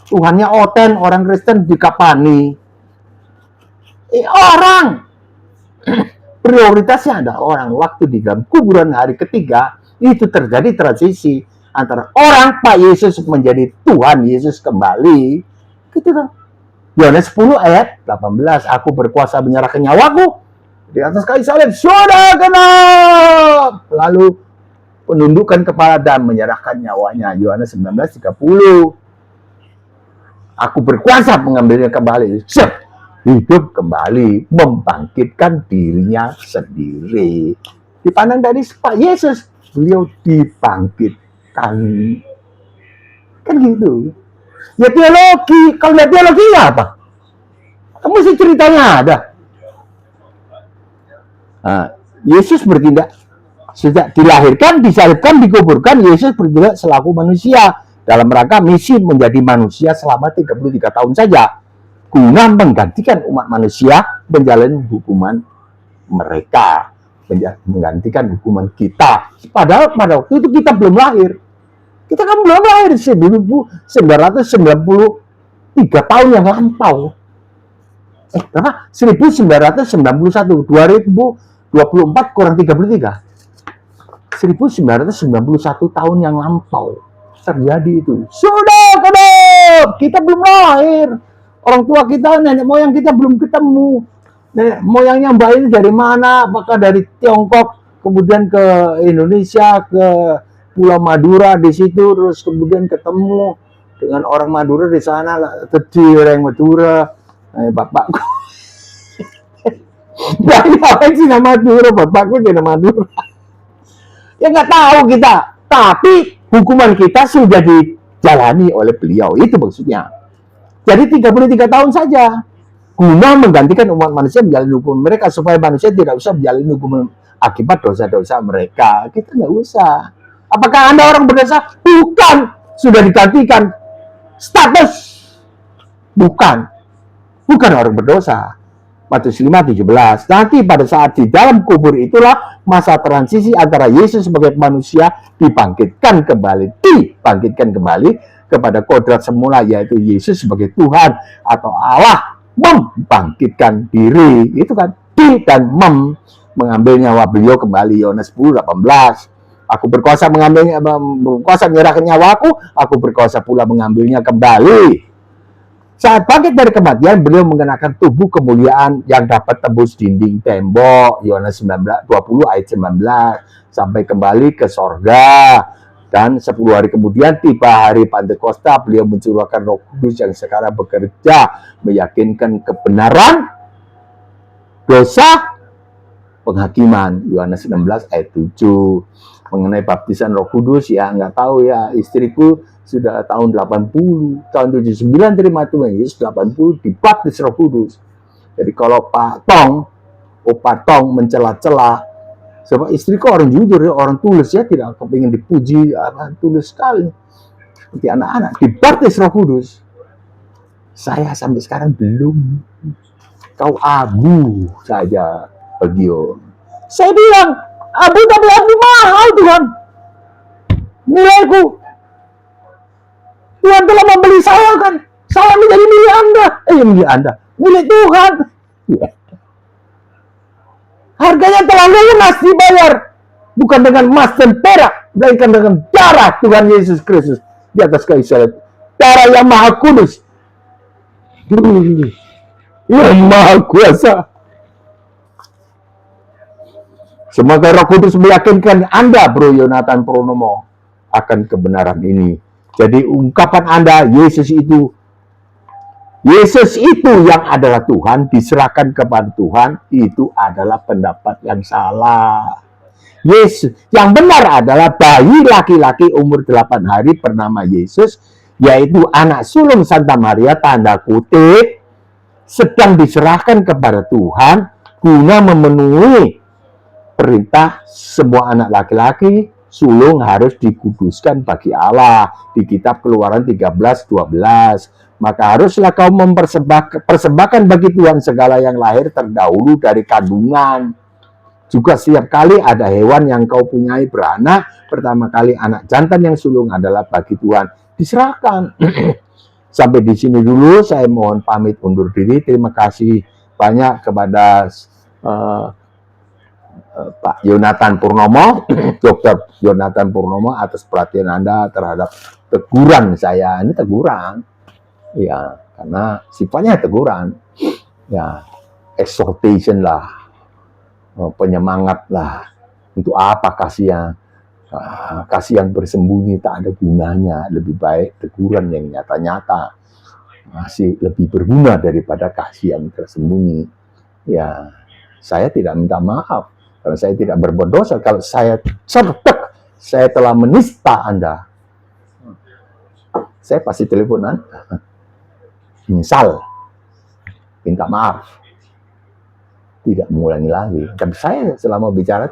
Tuhannya Oten, orang Kristen dikapani. Orang. Prioritasnya ada orang. Waktu di dalam kuburan hari ketiga, itu terjadi transisi antara orang Pak Yesus menjadi Tuhan Yesus kembali. Gitu kan. Yohanes 10 ayat 18. Aku berkuasa menyerahkan nyawaku di atas kayu salib, sudah genap. Lalu penundukan kepala dan menyerahkan nyawanya. Yohanes 19:30. Aku berkuasa mengambilnya kembali. Hidup kembali, membangkitkan dirinya sendiri. Dipandang dari Pak Yesus, beliau dibangkitkan. Kan gitu. Ya teologi, kalau lihat teologi apa? Kamu sih ceritanya ada. Nah, Yesus bertindak sejak dilahirkan, disalibkan, dikuburkan. Yesus bertindak selaku manusia dalam rangka misi menjadi manusia selama 33 tahun saja, guna menggantikan umat manusia menjalani hukuman mereka, menggantikan hukuman kita. Padahal pada waktu itu kita belum lahir. Kita kan belum lahir 1993 tahun yang lampau. Berapa? 1991, 2024 kurang 33. 1991 tahun yang lampau terjadi itu. Sudah kedap, kita belum lahir. Orang tua kita, nenek moyang kita belum ketemu. Nenek moyangnya Mbak ini dari mana? Apakah dari Tiongkok, kemudian ke Indonesia, ke Pulau Madura di situ, terus kemudian ketemu dengan orang Madura di sana, tadi orang Madura, bapakku. Banyak orang sih nama Madura, bapakku jadi Madura. Ya nggak tahu kita, tapi hukuman kita sudah dijalani oleh beliau, itu maksudnya. Jadi 33 tahun saja, guna menggantikan umat manusia menjalani hukuman mereka, supaya manusia tidak usah menjalani hukuman akibat dosa-dosa mereka. Kita nggak usah. Apakah Anda orang berdosa? Bukan. Sudah digantikan status. Bukan. Bukan orang berdosa. Matius 5:17. Nanti pada saat di dalam kubur itulah masa transisi antara Yesus sebagai manusia dibangkitkan kembali kepada kodrat semula, yaitu Yesus sebagai Tuhan atau Allah membangkitkan diri. Itu kan di dan mengambil nyawa beliau kembali. Yohanes 10:18. Aku berkuasa menyerahkan nyawaku, aku berkuasa pula mengambilnya kembali. Saat bangkit dari kematian, beliau mengenakan tubuh kemuliaan yang dapat tembus dinding tembok. Yohanes 20 ayat 19. Sampai kembali ke sorga. Dan 10 hari kemudian tiba hari Pantekosta, beliau mencurahkan Roh Kudus yang sekarang bekerja meyakinkan kebenaran, dosa, penghakiman. Yohanes 16 ayat 7. Mengenai baptisan Roh Kudus, ya nggak tahu ya, istriku sudah tahun 80, tahun 79 terima Tuhan Yesus, 80 dibaptis Roh Kudus. Jadi kalau Pak Tong mencela-cela, sebab istriku orang jujur ya, orang tulus ya, tidak kepingin dipuji, tulus sekali. Seperti anak-anak, dibaptis Roh Kudus. Saya sampai sekarang belum. Kau abu saja, beliau. Saya bilang, abu tapi abu mahal Tuhan. Nilaiku. Tuhan telah membeli saya kan. Saya menjadi milik Anda. Milik Anda. Milik Tuhan. Ya. Harganya telah lunas dibayar. Bukan dengan emas dan perak. Melainkan dengan darah Tuhan Yesus Kristus. Di atas kayu salib. Darah yang maha kudus. Yang maha kuasa. Semoga Roh Kudus meyakinkan Anda, Bro Yonatan Purnomo, akan kebenaran ini. Jadi ungkapan Anda, Yesus itu yang adalah Tuhan, diserahkan kepada Tuhan, itu adalah pendapat yang salah. Yesus, yang benar adalah bayi laki-laki umur 8 hari bernama Yesus, yaitu anak sulung Santa Maria, tanda kutip, sedang diserahkan kepada Tuhan, guna memenuhi perintah semua anak laki-laki sulung harus dikuduskan bagi Allah di kitab Keluaran 13:12. Maka haruslah kau mempersembahkan bagi Tuhan segala yang lahir terdahulu dari kandungan. Juga setiap kali ada hewan yang kau punyai beranak, pertama kali anak jantan yang sulung adalah bagi Tuhan. Diserahkan. Sampai di sini dulu, saya mohon pamit undur diri. Terima kasih banyak kepada Pak Yonatan Purnomo, Dr. Yonatan Purnomo atas perhatian Anda terhadap teguran saya. Ini teguran, ya, karena sifatnya teguran, ya, exhortation lah, penyemangat lah. Untuk apa kasihan? Kasihan bersembunyi tak ada gunanya. Lebih baik teguran yang nyata-nyata masih lebih berguna daripada kasihan tersembunyi. Ya, saya tidak minta maaf karena saya tidak berbuat dosa. Kalau saya cerdak, saya telah menista Anda, saya pasti telepon Anda. Misal, minta maaf, tidak mengulangi lagi. Tapi saya selama bicara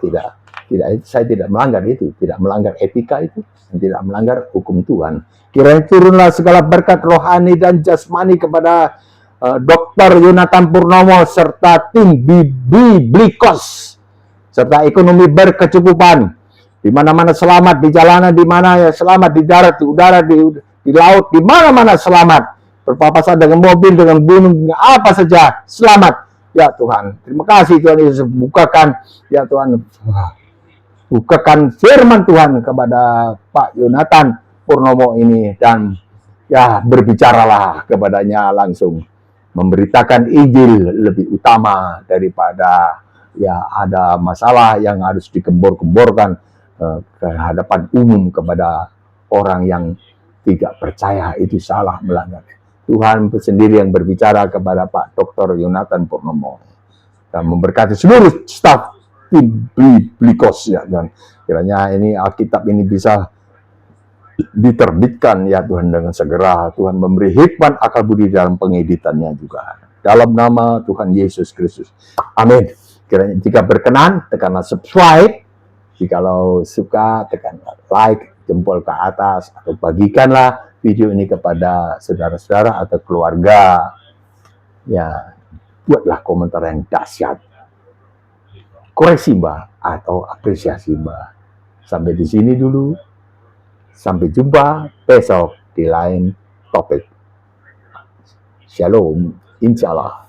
saya tidak melanggar itu, tidak melanggar etika itu, dan tidak melanggar hukum Tuhan. Kiranya turunlah segala berkat rohani dan jasmani kepada Dr. Yonatan Purnomo serta tim Biblikos, serta ekonomi berkecukupan, di mana-mana selamat, di jalanan di mana ya selamat, di darat, di udara, di laut, di mana-mana selamat, berpapasan dengan mobil, dengan gunung, dengan apa saja selamat. Ya Tuhan, terima kasih Tuhan Yesus, bukakan ya Tuhan, bukakan firman Tuhan kepada Pak Yonatan Purnomo ini, dan ya berbicaralah kepadanya langsung, memberitakan Injil lebih utama daripada ya ada masalah yang harus dikembor-kemborkan ke hadapan umum kepada orang yang tidak percaya. Itu salah, melanggar. Tuhan sendiri yang berbicara kepada Pak Dr. Yonatan Purnomo dan memberkati seluruh staf tim Biblikos ya, dan kiranya ini Alkitab ini bisa diterbitkan ya Tuhan dengan segera. Tuhan memberi hikmat akal budi dalam pengeditannya juga. Dalam nama Tuhan Yesus Kristus. Amin. Kiranya jika berkenan, tekanlah subscribe. Jikalau suka, tekanlah like, jempol ke atas, atau bagikanlah video ini kepada saudara-saudara atau keluarga. Ya, buatlah komentar yang dahsyat, koreksi Mbak, atau apresiasi Mbak. Sampai di sini dulu. Sampai jumpa besok di lain topik. Shalom, insya Allah.